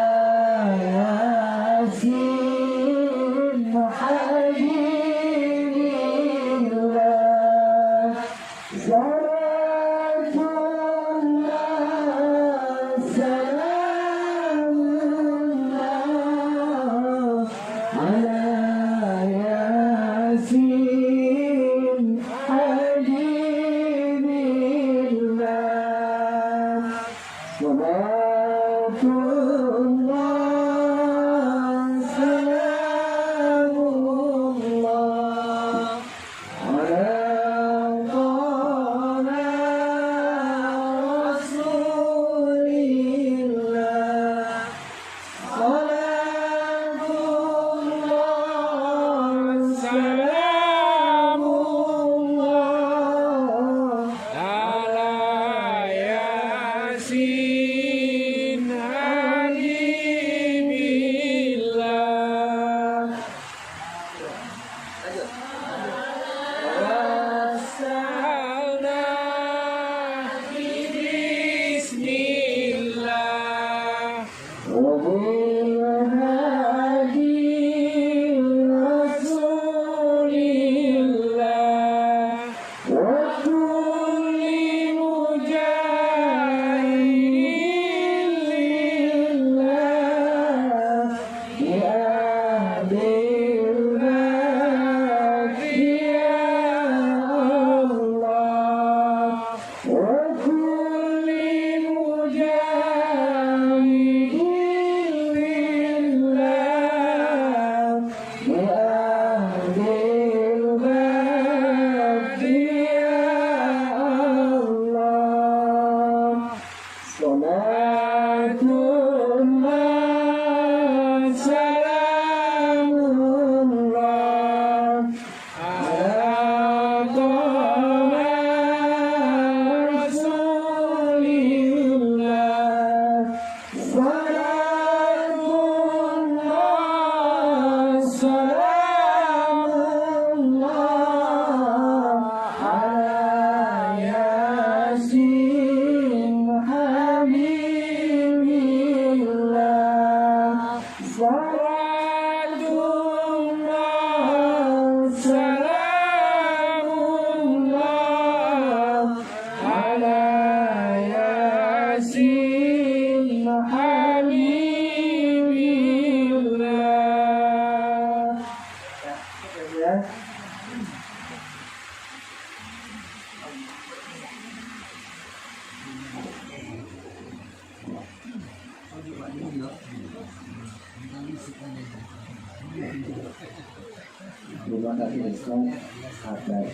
Terima kasih Ustaz atas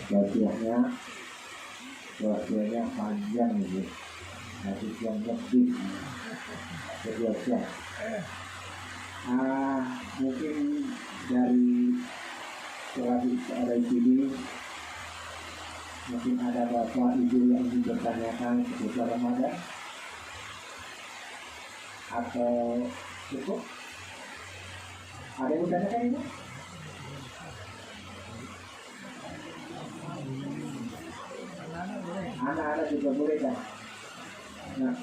wasiatnya panjang ini, hadis yang lebih berbiasa. Mungkin dari surat ada ini, mungkin ada bapak ibu yang ingin bertanyakan seputar Ramadan, atau Cukup? Ada yang ditanyakan ini? Anak-anak juga boleh kan? Nah,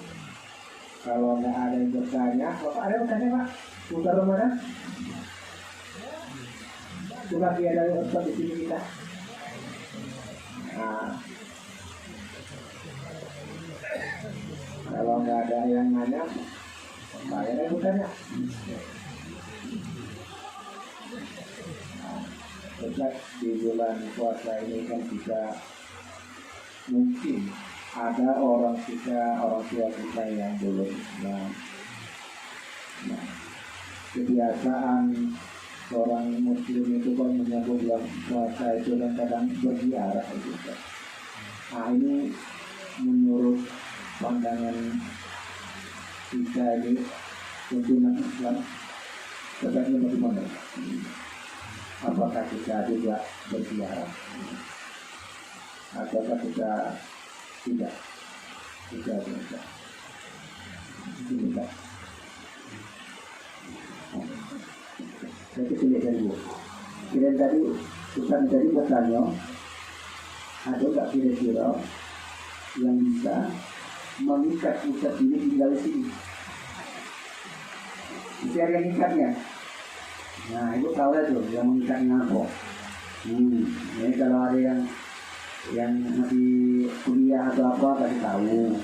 kalau nggak ada yang bertanya, Bapak ada yang bertanya Pak? Buka rumah mana? Coba dia dari Ustaz di sini kita. Nah, kalau nggak ada yang nanya, saya ada yang bertanya. Ustaz, di bulan puasa ini kan kita mungkin ada orang tua kita yang belum Islam. Nah, kebiasaan seorang muslim itu kan menyambut bulan puasa itu dan kadang berziarah gitu. Nah ini menurut pandangan kita ini tuntunan Islam sebaiknya bagaimana? Apakah kita juga berziarah? Ataukah kita tidak? Tidak. Jadi pilih dari bu. Kira tadi Ustaz tadi bertanya, ada nggak kira-kira yang bisa mengikat Ustaz ini tinggal di sini? Bisa ada yang ikatnya? Nah, ibu tahu ya tuh yang mengikatnya apa? Ini kalau ada yang nanti kuliah atau apa kasih tahu.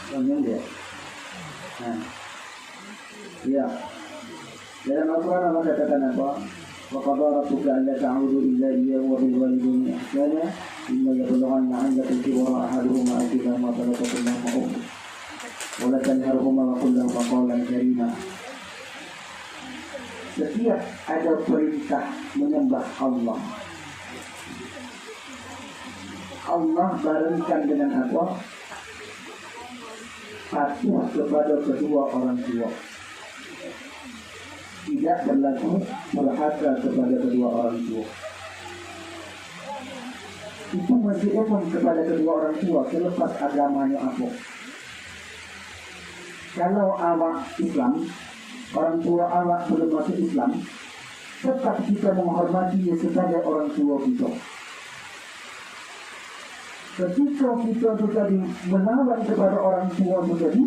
Banyak dia. Nah, iya. Dalam Al-Quran Allah katakan apa? Wa qadara rabbuka alla ta'budu illa iyyahu wa bil walidayni ihsana imma yablughanna 'indaka al-kibara ahaduhuma aw kilahuma fala taqul lahuma uff wa la tanharhuma wa qul lahuma qawlan karima. Setiap ada perintah menyembah Allah, Allah barengkan dengan apa? Patuh kepada kedua orang tua. Tidak berlaku berhaka kepada kedua orang tua. Itu masih umum kepada kedua orang tua selepas agamanya apa. Kalau awak Islam, orang tua awak belum masuk Islam, tetap kita menghormatinya sebagai orang tua kita. Ketika kita tadi menawan kepada orang tua tadi,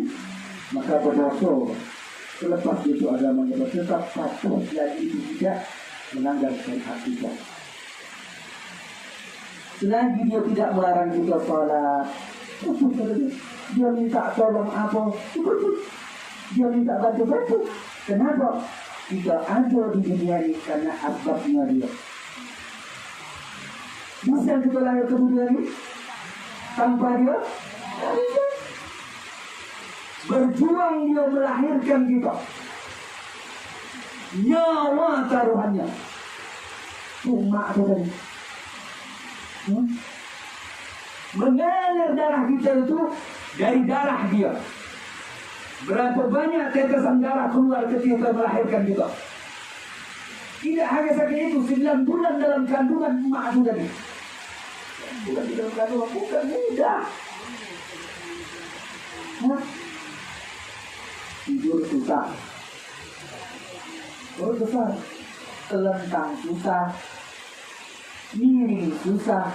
maka berdosa. Selepas itu agamanya tetap patuh dan itu tidak melanggar syariat kita. Selagi dia tidak melarang kita sholat, dia minta tolong apa, dia minta bantu. Kenapa? Kita ada di dunia ini karena asbabnya dia. Bisa kita lahir ke dunia ini tanpa dia? Berjuang dia melahirkan kita, nyawa taruhannya, cuma itu tadi. Mengalir darah kita itu dari darah dia. Berapa banyak tetesan darah keluar ketika melahirkan kita. Tidak hanya saja itu, 9 bulan dalam kandungan emak itu tadi. Bukan di dalam kandungan, bukan mudah. Tidur susah, perut besar, telentang susah, miring susah,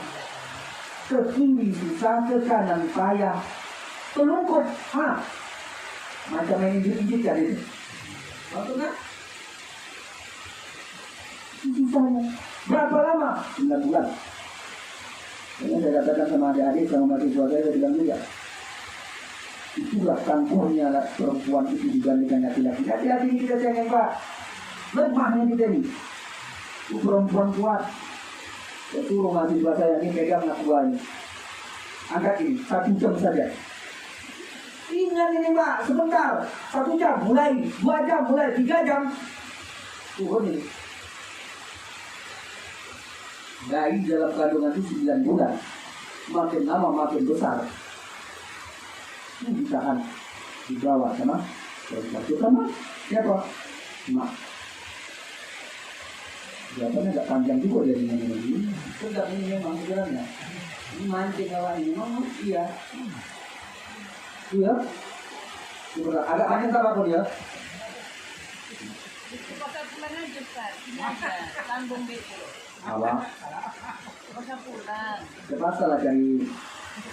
ke kiri susah, ke kanan payah, telungkup, macam yang injit-injit kan itu. Maksudnya susahnya. Berapa lama? 9 bulan. Ini saya katakan sama adik-adik, sama mahasiswa saya bilang juga. Itulah tangguhnya perempuan itu dibandingkan laki-laki. Laki-laki ini kita sayang Pak. Lemahnya kita ini. Itu perempuan kuat. Itu rumah mahasiswa saya ini pegang anak buahnya. Angkat ini, 1 jam saja. Ingat ini Pak, sebentar. 1 jam mulai, 2 jam mulai, 3 jam. Turun ini. Bayi dalam kandungan itu 9 bulan. Makin lama makin besar. Ini ditahan di bawah sama sama siapa? Mak. Jawabannya agak panjang juga dari ini. Sudah ini memang sebenarnya. Ini mancing awal ini memang iya. Iya. Agak banyak tak apa dia? Pasal pulang aja Ustaz. Ini aja. Tanggung itu. Apa? Pasal pulang. Terpaksa lah cari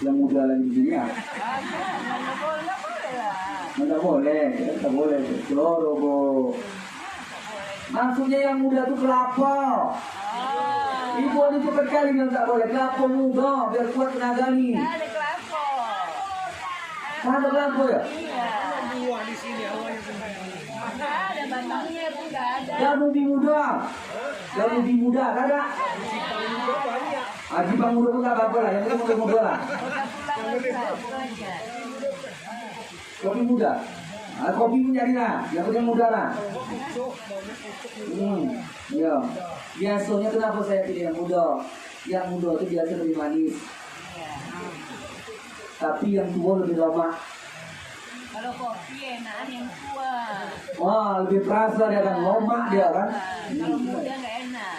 yang muda lagi di sini ya. Mana boleh lah. Nggak boleh, nggak boleh. Keloro, Bu. Maksudnya yang muda itu kelapa. Ibu ini cepat kali bilang tak boleh. Kelapa muda, biar kuat tenaga nih. Ada kelapa. Ada kelapa ya? Iya. Buah di sini awalnya sembahyang. Ada batangnya pun nggak ada. Yang lebih muda. Yang lebih muda, ada. Banyak. Haji Bang muda pun tak apa lah, yang penting muda lah. Pasal pulang Ustaz. Itu aja. Kopi muda. Kopi pun jadi lah, yang penting muda lah. Ya. Biasanya kenapa saya pilih yang muda? Yang muda itu biasa lebih manis. Tapi yang tua lebih lama. Kalau kopi enakan yang tua. Wah, lebih terasa dia kan, lama dia kan. Kalau muda nggak enak.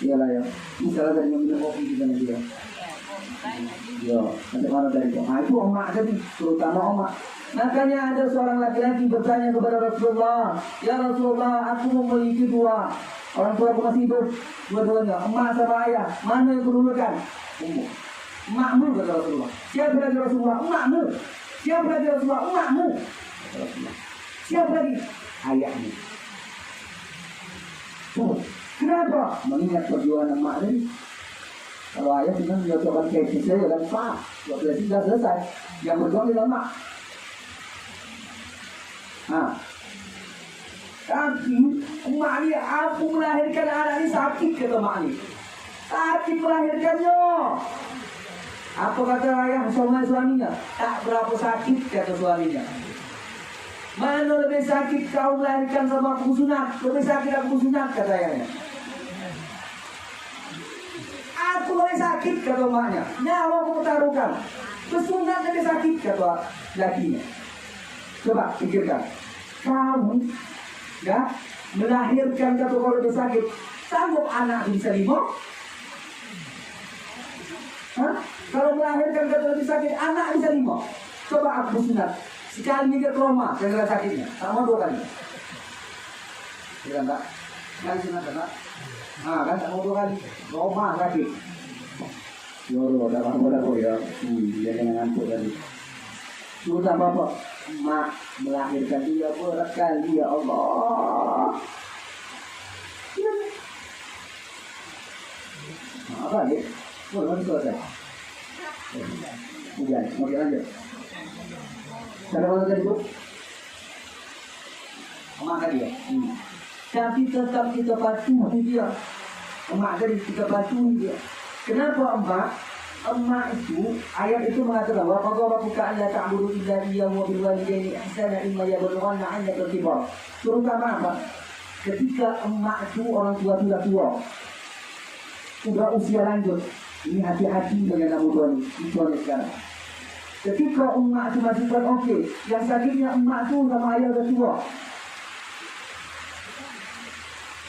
Iyalah ya. Misalnya dari yang minum kopi juga nanti ya. Iya, kopi banyak juga. Ya, nanti mana dari itu? Nah, itu emak tadi, terutama emak. Makanya ada seorang laki-laki bertanya kepada Rasulullah, ya Rasulullah, aku memiliki dua orang tua aku masih hidup, dua-duanya, emak sama ayah, mana yang kudulukan? Emakmu kata Rasulullah. Siapa lagi Rasulullah? Emakmu. Siapa lagi Rasulullah? Emakmu. Kata Rasulullah. Siapa lagi? Ayahmu. Tuh, kenapa? Mengingat perjuangan emak tadi. Kalau ayah cuma menyocokkan keisi saya dan pak, waktu itu sudah selesai. Yang berjuang di emak. Nah, tapi emak ni aku melahirkan anak ni sakit kata emak ni. Sakit melahirkannya. Apa kata ayah sama suaminya? Tak berapa sakit kata suaminya. Mana lebih sakit kau melahirkan sama aku sunat? Lebih sakit aku sunat kata ayahnya. Aku lebih sakit kata emaknya. Nyawa aku taruhkan. Kesunat lebih sakit kata lakinya. Coba pikirkan. Kamu ya melahirkan kata kau lebih sakit. Sanggup anak bisa lima? Hah? Kalau melahirkan kata lebih sakit, anak bisa lima. Coba aku sunat. Sekali mikir trauma, gara-gara sakitnya. Sama dua kali. Tidak enggak? Sekali sunat enggak? Ah kan, tak mau dua kali. Trauma sakit. Yoro, dah apa-apa ya. Dia jangan ngantuk tadi. Sudah bapak, mak melahirkan dia berat kali ya Allah. Apa dia? Boleh selesai. Kemudian, kemudian lanjut. Cara mana tadi bu? Emak tadi ya. Tapi tetap kita patuhi dia. Emak tadi kita patuhi dia. Kenapa emak? Emak itu, ayat itu mengatakan wa qadha rabbuka alla ta'budu illa iyyahu wa bil walidayni ihsana imma yablughanna 'indaka al-kibar. Terutama apa? Ketika emak itu orang tua sudah tua, sudah usia lanjut. Ini hati-hati dengan anak muda ini, itu sekarang. Ketika emak itu masih oke, yang sakitnya emak itu sama ayah sudah tua.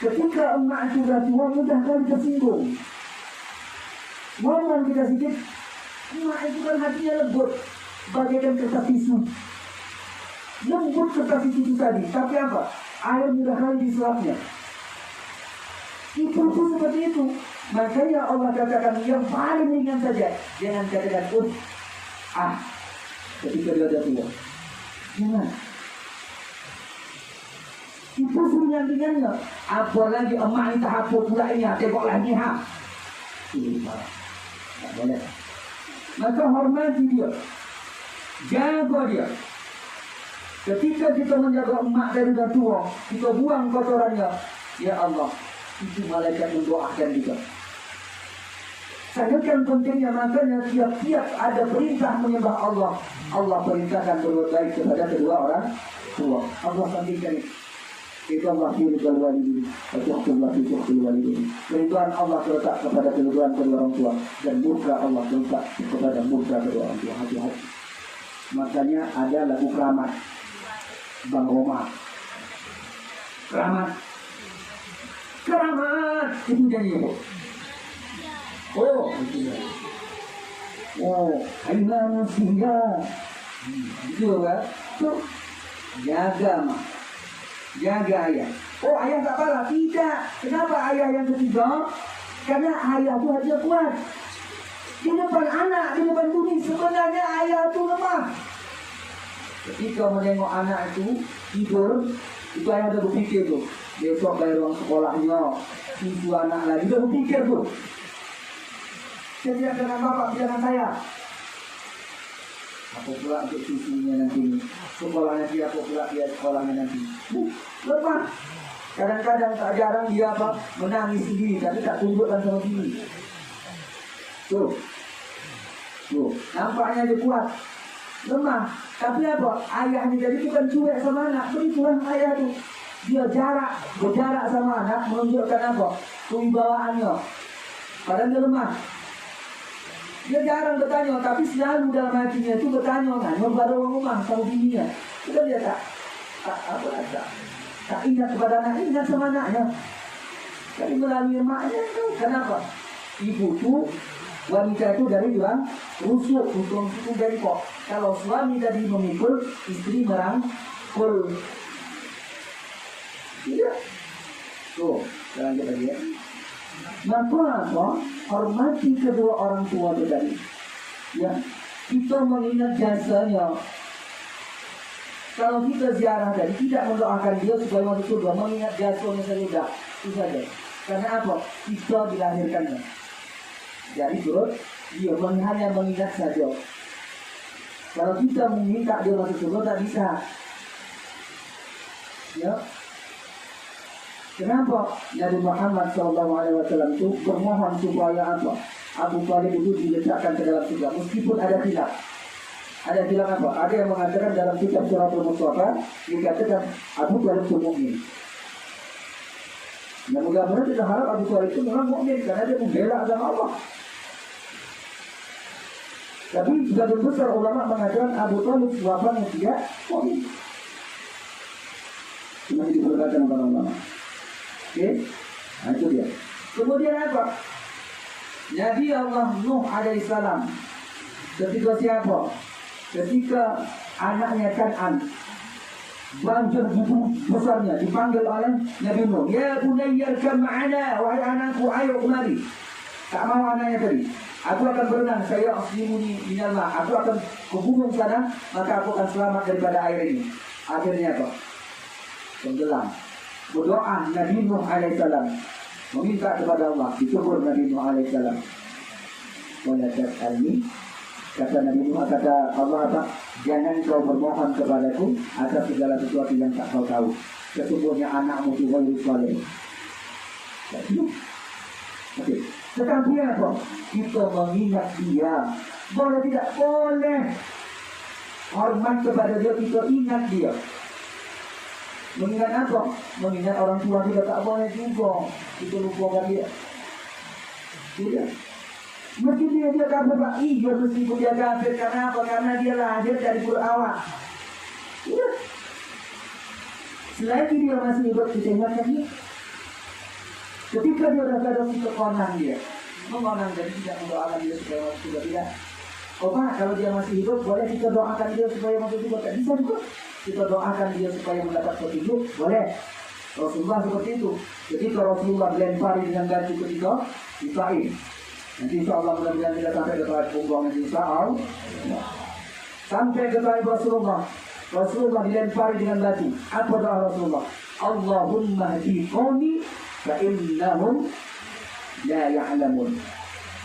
Ketika emak itu sudah tua, mudah kali tersinggung. Ngomong kita sedikit, emak itu kan hatinya lembut, bagaikan kertas tisu. Lembut kertas tisu tadi, tapi apa? Air mudah kali diserapnya. Itu seperti itu. Makanya Allah katakan yang paling ringan saja. Jangan katakan ketika dia ada tua. Jangan. Itu ringan-ringannya. Apalagi emak ini tahap pula ini, tengok lagi Ini parah. Tak boleh. Maka hormati dia. Jaga dia. Ketika kita menjaga emak dari dah tua, kita buang kotorannya. Ya Allah, itu malaikat mendoakan kita. Sangatkan pentingnya, makanya tiap-tiap ada perintah menyembah Allah, Allah perintahkan berbuat baik kepada kedua orang tua. Allah sampaikan itu Allah yuridul walidin, Allah yuridul walidin. Kerinduan Allah terletak kepada kerinduan kedua orang tua, dan murka Allah terletak kepada murka kedua orang tua. Hati-hati. Makanya ada lagu keramat Bang Roma. Keramat itu jadi apa? Oh, hai manusia, Gitu kan? Tuh, jaga mah. Jaga ayah. Oh ayah tak parah? Tidak. Kenapa ayah yang ketiga? Karena ayah itu hanya kuat. Di depan anak, di depan bumi sebenarnya ayah itu lemah. Ketika menengok anak itu tidur, itu ayah udah berpikir tuh, besok bayar uang sekolahnya, susu anak lagi, udah berpikir tuh. Saya tidak dengan bapak, dengan saya. Apa pula untuk susunya nanti, sekolahnya dia, apa pula dia sekolahnya nanti. Lemah. Kadang-kadang tak jarang dia apa menangis sendiri, tapi tak tunjukkan sama diri. Tuh, nampaknya dia kuat, lemah. Tapi apa? Ayahnya jadi bukan cuek sama anak. Begitulah ayah tuh. Dia berjarak sama anak, menunjukkan apa? Kewibawaannya. Padahal dia lemah. Dia jarang bertanya, tapi selalu dalam hatinya itu bertanya, nanya kepada orang rumah, tahu bininya. Kita dia tak ingat kepada anak, ingat sama anaknya. Jadi melalui emaknya itu. Kenapa? Ibu tuh, wanita itu dari bilang rusuk, untung itu dari kok. Kalau suami tadi memikul, istri merangkul. Tidak. Tuh, lanjut lagi ya. Maka apa? Hormati kedua orang tua itu tadi. Ya, kita mengingat jasanya. Kalau kita ziarah tadi tidak mendoakan dia supaya masuk surga, mengingat jasanya saja, itu saja. Karena apa? Kita dilahirkannya. Jadi turut dia hanya mengingat saja. Kalau kita meminta dia masuk surga tak bisa. Ya. Kenapa Nabi Muhammad SAW itu bermohon supaya apa? Abu Thalib itu diletakkan ke dalam surga meskipun ada khilaf. Ada khilaf apa? Ada yang mengatakan dalam kitab Suratul Mustafa dikatakan Abu Thalib itu mukmin. Nah, mudah-mudahan kita harap Abu Thalib itu memang mukmin karena dia membela agama Allah. Tapi sebagian besar ulama mengatakan Abu Thalib wafatnya tidak mukmin. Cuma diperkatakan oleh ulama. Oke, nah itu dia. Kemudian apa? Nabi Allah Nuh alaihissalam ketika siapa? Ketika anaknya Kan'an banjir begitu besarnya dipanggil oleh Nabi Nuh. Ya bunayya irkab ma'ana, wahai anakku ayo kemari. Tak mau anaknya tadi. Aku akan berenang, saya aslimuni minallah. Aku akan ke gunung sana, maka aku akan selamat daripada air ini. Akhirnya apa? Tenggelam. Berdoa Nabi Nuh alaihissalam meminta kepada Allah, ditegur Nabi Nuh alaihissalam. Wala tas'alni, kata Nabi Nuh, kata Allah apa? Jangan kau bermohon kepadaku atas segala sesuatu yang tak kau tahu. Sesungguhnya anakmu itu wajib saleh. Oke. Tetapi apa? Kita mengingat dia. Boleh tidak? Boleh. Hormat kepada dia, kita ingat dia. Mengingat apa? Mengingat orang tua kita tak boleh juga. Kita lupakan dia. Tidak. Mungkin dia kafir Pak. Iya meskipun dia kafir. Karena apa? Karena dia lahir dari awal. Tidak. Selagi dia masih hidup, kita ingatkan dia. Ketika dia sudah sadar kekonan dia, mengonang dan tidak mendoakan dia supaya masuk surga, tidak. Oh Pak, kalau dia masih hidup, boleh kita doakan dia supaya masuk surga? Tak bisa juga. Kita doakan dia supaya mendapat petunjuk, boleh. Rasulullah seperti itu. Ketika Rasulullah dilempari dengan batu ketika di Taif. Nanti insyaAllah mudah-mudahan kita sampai ke Taif pembuangan di Sa'al. Sampai ke Taif Rasulullah dilempari dengan batu. Apa doa Rasulullah? Allahumma hdi qawmi fa'innahum la ya'lamun.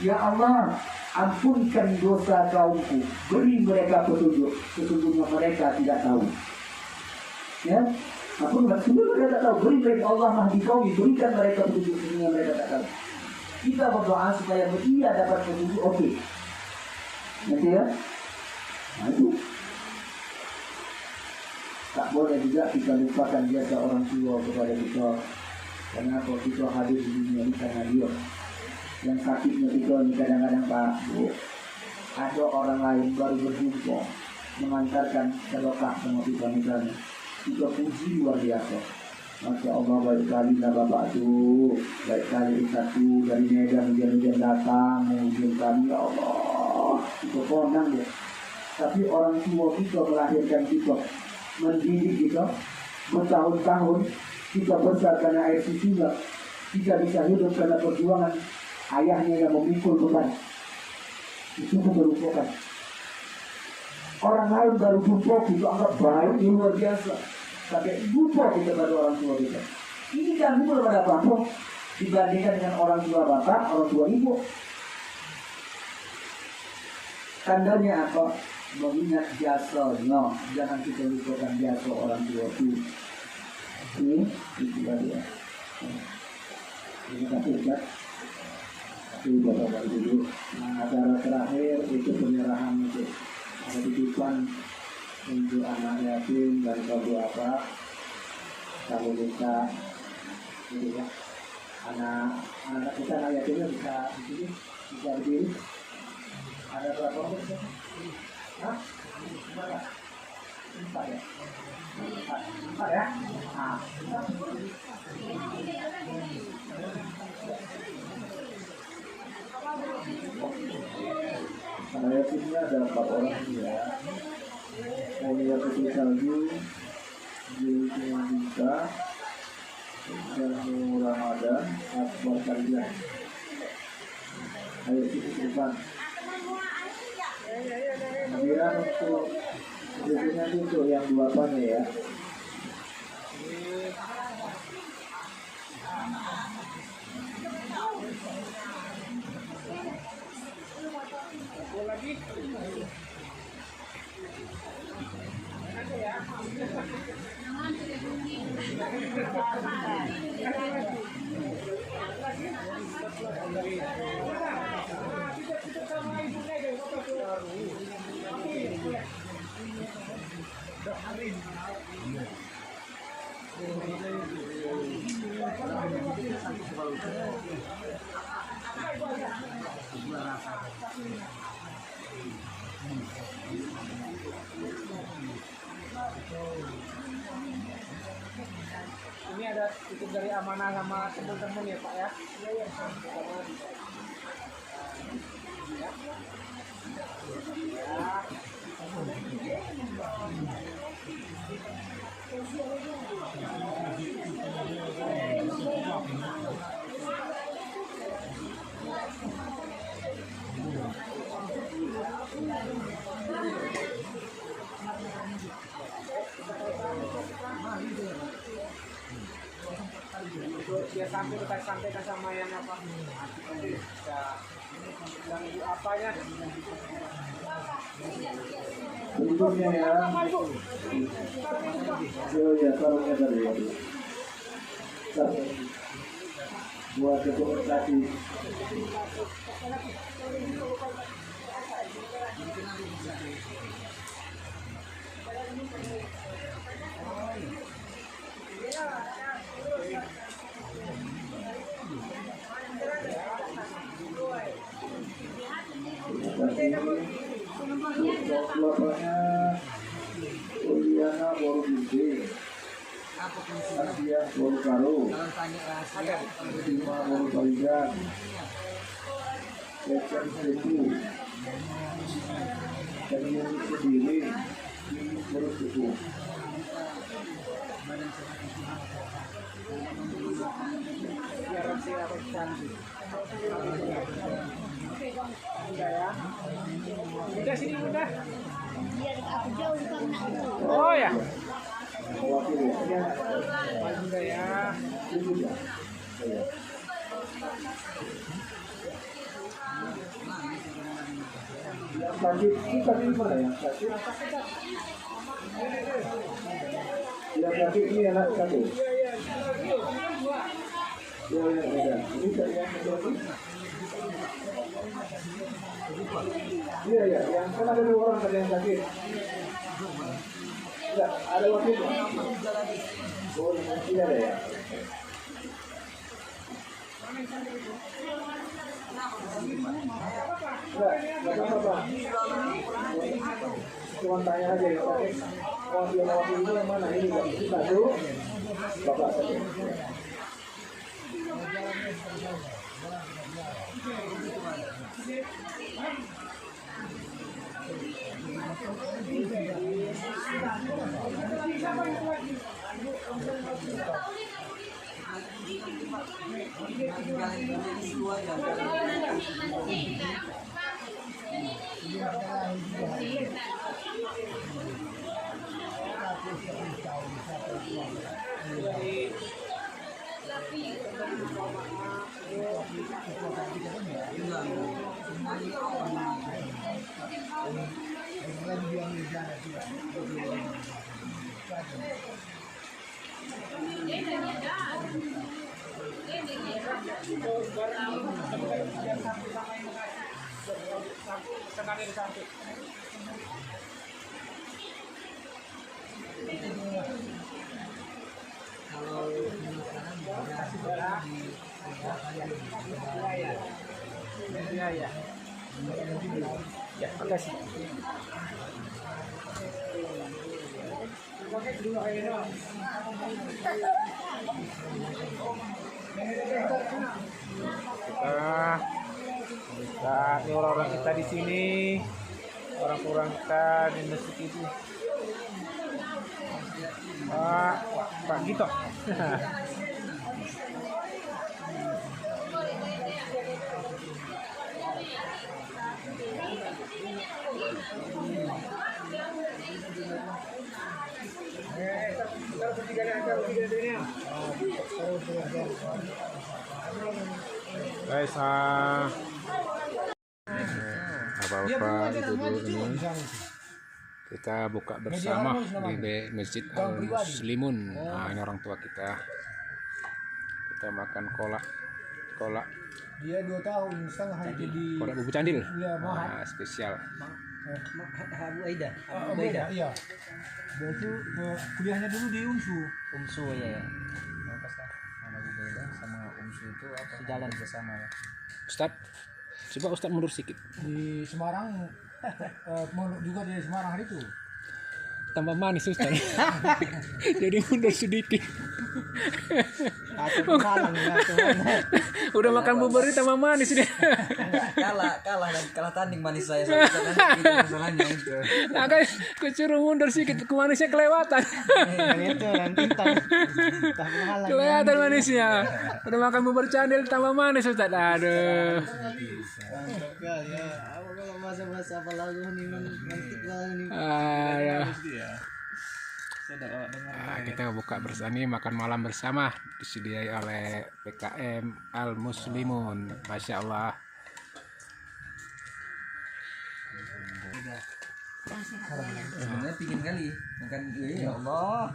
Ya Allah, ampunkan dosa kaumku, beri mereka petunjuk, sesungguhnya mereka tidak tahu. Ya, ampunkan, sesungguhnya mereka tak tahu. Beri mereka, Allah mahdi kaumi, berikan mereka petunjuk, sesungguhnya mereka tak tahu. Kita berdoa supaya dia dapat petunjuk, oke. Nanti ya, nah itu. Tak boleh juga kita lupakan jasa orang tua kepada kita. Karena kalau kita hadir di dunia ini karena dia. Yang sakitnya kita ini kadang-kadang Pak Bu, ada orang lain baru berjumpa mengantarkan sedekah sama kita misalnya. Kita puji luar biasa. Masya Allah, baik kali lah Bapak tu, baik kali satu dari Medan hujan-hujan datang mengunjung kami, ya Allah. Kita konang dia. Tapi orang tua kita melahirkan kita, mendidik kita, bertahun-tahun kita besar karena air susunya. Kita bisa hidup karena perjuangan ayahnya yang memikul beban. Itu kita lupakan. Orang lain baru jumpa kita anggap baik, luar biasa. Tapi jumpa kita pada orang tua kita. Ini kan belum ada apa-apa dibandingkan dengan orang tua bapak, orang tua ibu. Tandanya apa? Mengingat jasanya. Jangan kita lupakan jasa orang tua itu. Ini dia. Ini kasih kan? Itu bapak dulu. Nah, acara terakhir itu penyerahan itu. Ada titipan untuk anak yatim dan kalau apa? Kalau kita, gitu ya. Anak kita anak yatimnya bisa di sini, bisa berdiri. Ada berapa orang? Hah? Berapa? 4 ya? 4 ya? Nah. Anak yatimnya ada 4 orang ya. Mulia Putri Salju, Zulkifli Dika, Syarul Ramadan, Akbar Kalian. Ayo kita ke depan. Kemudian untuk biasanya itu yang 8 ya. Lagi. Ini ada titip dari amanah sama teman-teman ya Pak ya. Iya. Dia sampai kita sampaikan sama yang apa? Yang apanya? Berikutnya ya. Ya, sarungnya dari itu. Buat dokumentasi. Bapaknya Uliana Borobinde, Asia Borokaro, Sima Borokaligan, Lekan Setu, dan yang sendiri di Boroksuku. Udah sini udah. Biar aku jauh sama aku. Oh ya. Wakil ya. Udah ya. Yang sakit kita di mana yang sakit? Yang sakit ini anak sakit. Ya, ini yang iya ya, yang kan ada 2 orang tadi yang sakit. Tidak, ada wakil. Oh, tidak ada ya. Tidak apa-apa. Cuma tanya aja yang sakit. Wakil itu yang mana? Ini kita dulu. Bapak saja. Ya, makasih. Kita ini orang-orang kita di sini, orang-orang kita di masjid itu. Pak Gito. Guys, apa-apa dulu ini kita buka bersama di Masjid Al Muslimun. Nah, ini orang tua kita. Kita makan kolak. Dia 2 tahun setengah jadi Kolak bubuk candil. Iya, Nah, spesial. Abu Aida. Abu Aida, iya. Dia itu kuliahnya dulu di UMSU. UMSU ya. Nama Abu Aida sama UMSU itu apa? Sejalan bersama ya. Ustadz, coba Ustadz mundur sedikit. Di Semarang juga di Semarang hari itu. Tambah manis Ustadz. Jadi mundur sedikit. Udah makan bubur ini tambah manis deh. kalah tanding manis saya masalahnya itu. Nah, kan kucuru mundur sedikit, ke manisnya kelewatan. Itu nanti Kelihatan manisnya. Udah makan bubur candil tambah manis Ustadz. Aduh. ya. Apa kalau masa-masa apa lagu nih nanti nih. Ya. Kita buka bersama nih, makan malam bersama disediai oleh PKM Al Muslimun. Masya Allah. Sebenarnya pingin kali makan ya Allah.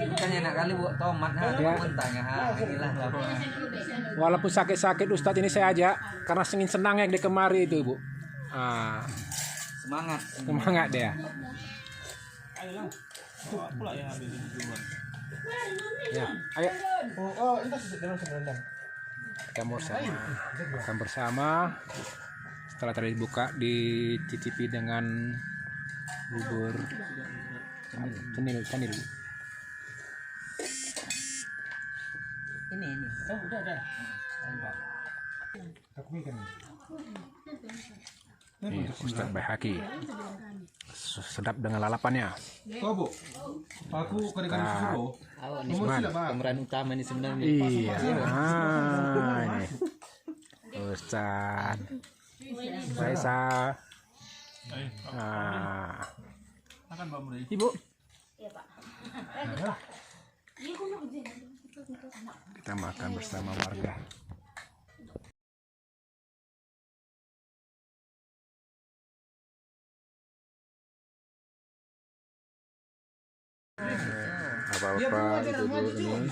Bukannya enak kali buat tomat mentahnya inilah lah. Walaupun sakit-sakit Ustadz ini saya ajak karena ingin senang yang di kemari itu Bu. Semangat dia. Ya, ayo. Itu sudah rendang. Kita makan bersama. Setelah tadi dibuka, dicicipi dengan bubur cenil. Ini. Oh, udah. Aku mikir. Ini Ustadz Baihaqi. Sedap dengan lalapannya. Oh, Bu. Aku kadang suruh. Pemeran utama ini sebenarnya. Iya. Ini. Ustadz Faisal. Akan Mbak Muri. Ibu. Iya, Pak. Kita makan bersama warga. Apa-apa dulu ini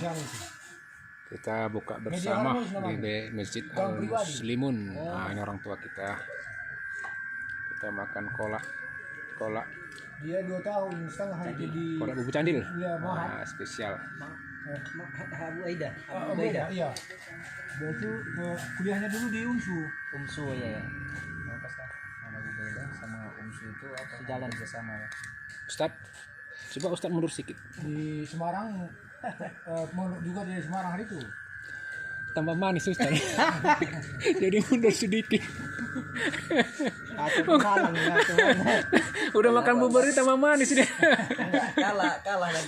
kita buka bersama di Masjid Al Muslimun. Nah, ini orang tua kita. Kita makan kolak. Dia 2 tahun setengah jadi Kolak bubuk candil. Iya, Nah, spesial. Abu Aida. Abu Aida, iya. Dia itu kuliahnya dulu di UMSU. UMSU ya. Nama Abu Aida sama UMSU itu apa? Sejalan bersama ya. Ustadz, coba Ustadz mundur sedikit. Di Semarang juga di Semarang hari itu. Tambah manis Ustadz. Jadi mundur sedikit. Udah makan bubur tambah manis dia.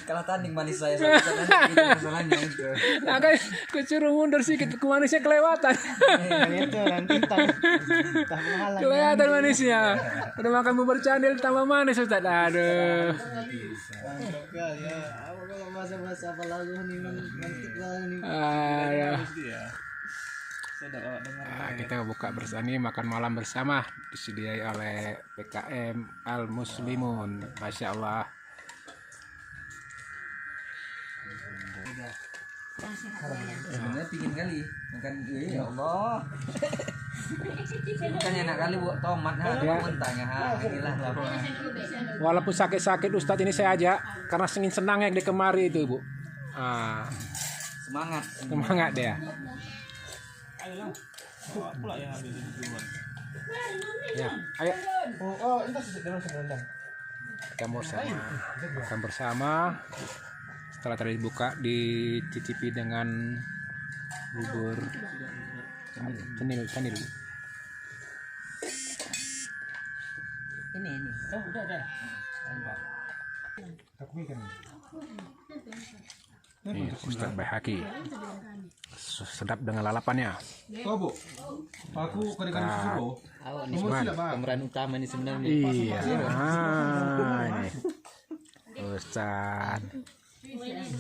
kalah tanding manis saya sama itu masalahnya itu. Nah, kan kucurung mundur sedikit, ke manisnya kelewatan. Itu nanti Kelihatan manisnya. Udah makan bubur candil tambah manis Ustaz. Aduh. masa-masa apa lagu nih nanti nih. Ya. Kita buka bersama, makan malam bersama disediai oleh PKM Al Muslimun. Masya Allah. Sebenarnya pingin kali makan ya Allah. Bukan enak kali buat tomat mentahnya inilah lah. Walaupun sakit-sakit Ustadz ini saya ajak karena ingin senang yang di kemari itu Bu. Semangat dia. Ya, ayo. Kita makan bersama. Setelah tadi dibuka, dicicipi dengan bubur cenil. Ini. Oh, udah. Ini Ustaz Baihaqi. Sedap dengan lalapannya. Oh, Bu. Aku kadang-kadang susu. Pemeran utama ini sebenarnya. Iya. Ini. Ustaz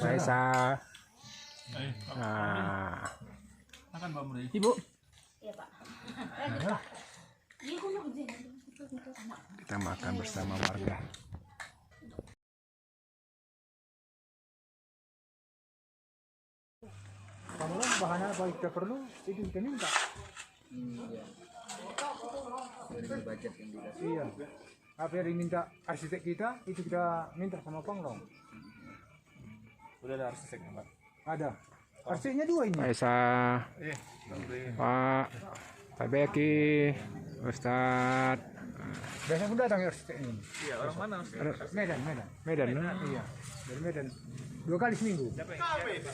Faisal. Makan Mbak Muri. Ibu. Iya, Pak. Kita makan bersama warga. Kamu bahan apa kita perlu itu kita minta. Budget yang dikasih. Iya. Apa yang diminta arsitek kita itu kita minta sama Panglong. Udah ada arsiteknya, Pak. Ada. Arsiteknya 2 ini. Faisal. Pak Baihaqi, Ustaz. Biasanya pun datang arsitek ini. Iya, orang mana? Medan. Medan. Iya. Dari Medan. 2 kali seminggu. Apa itu?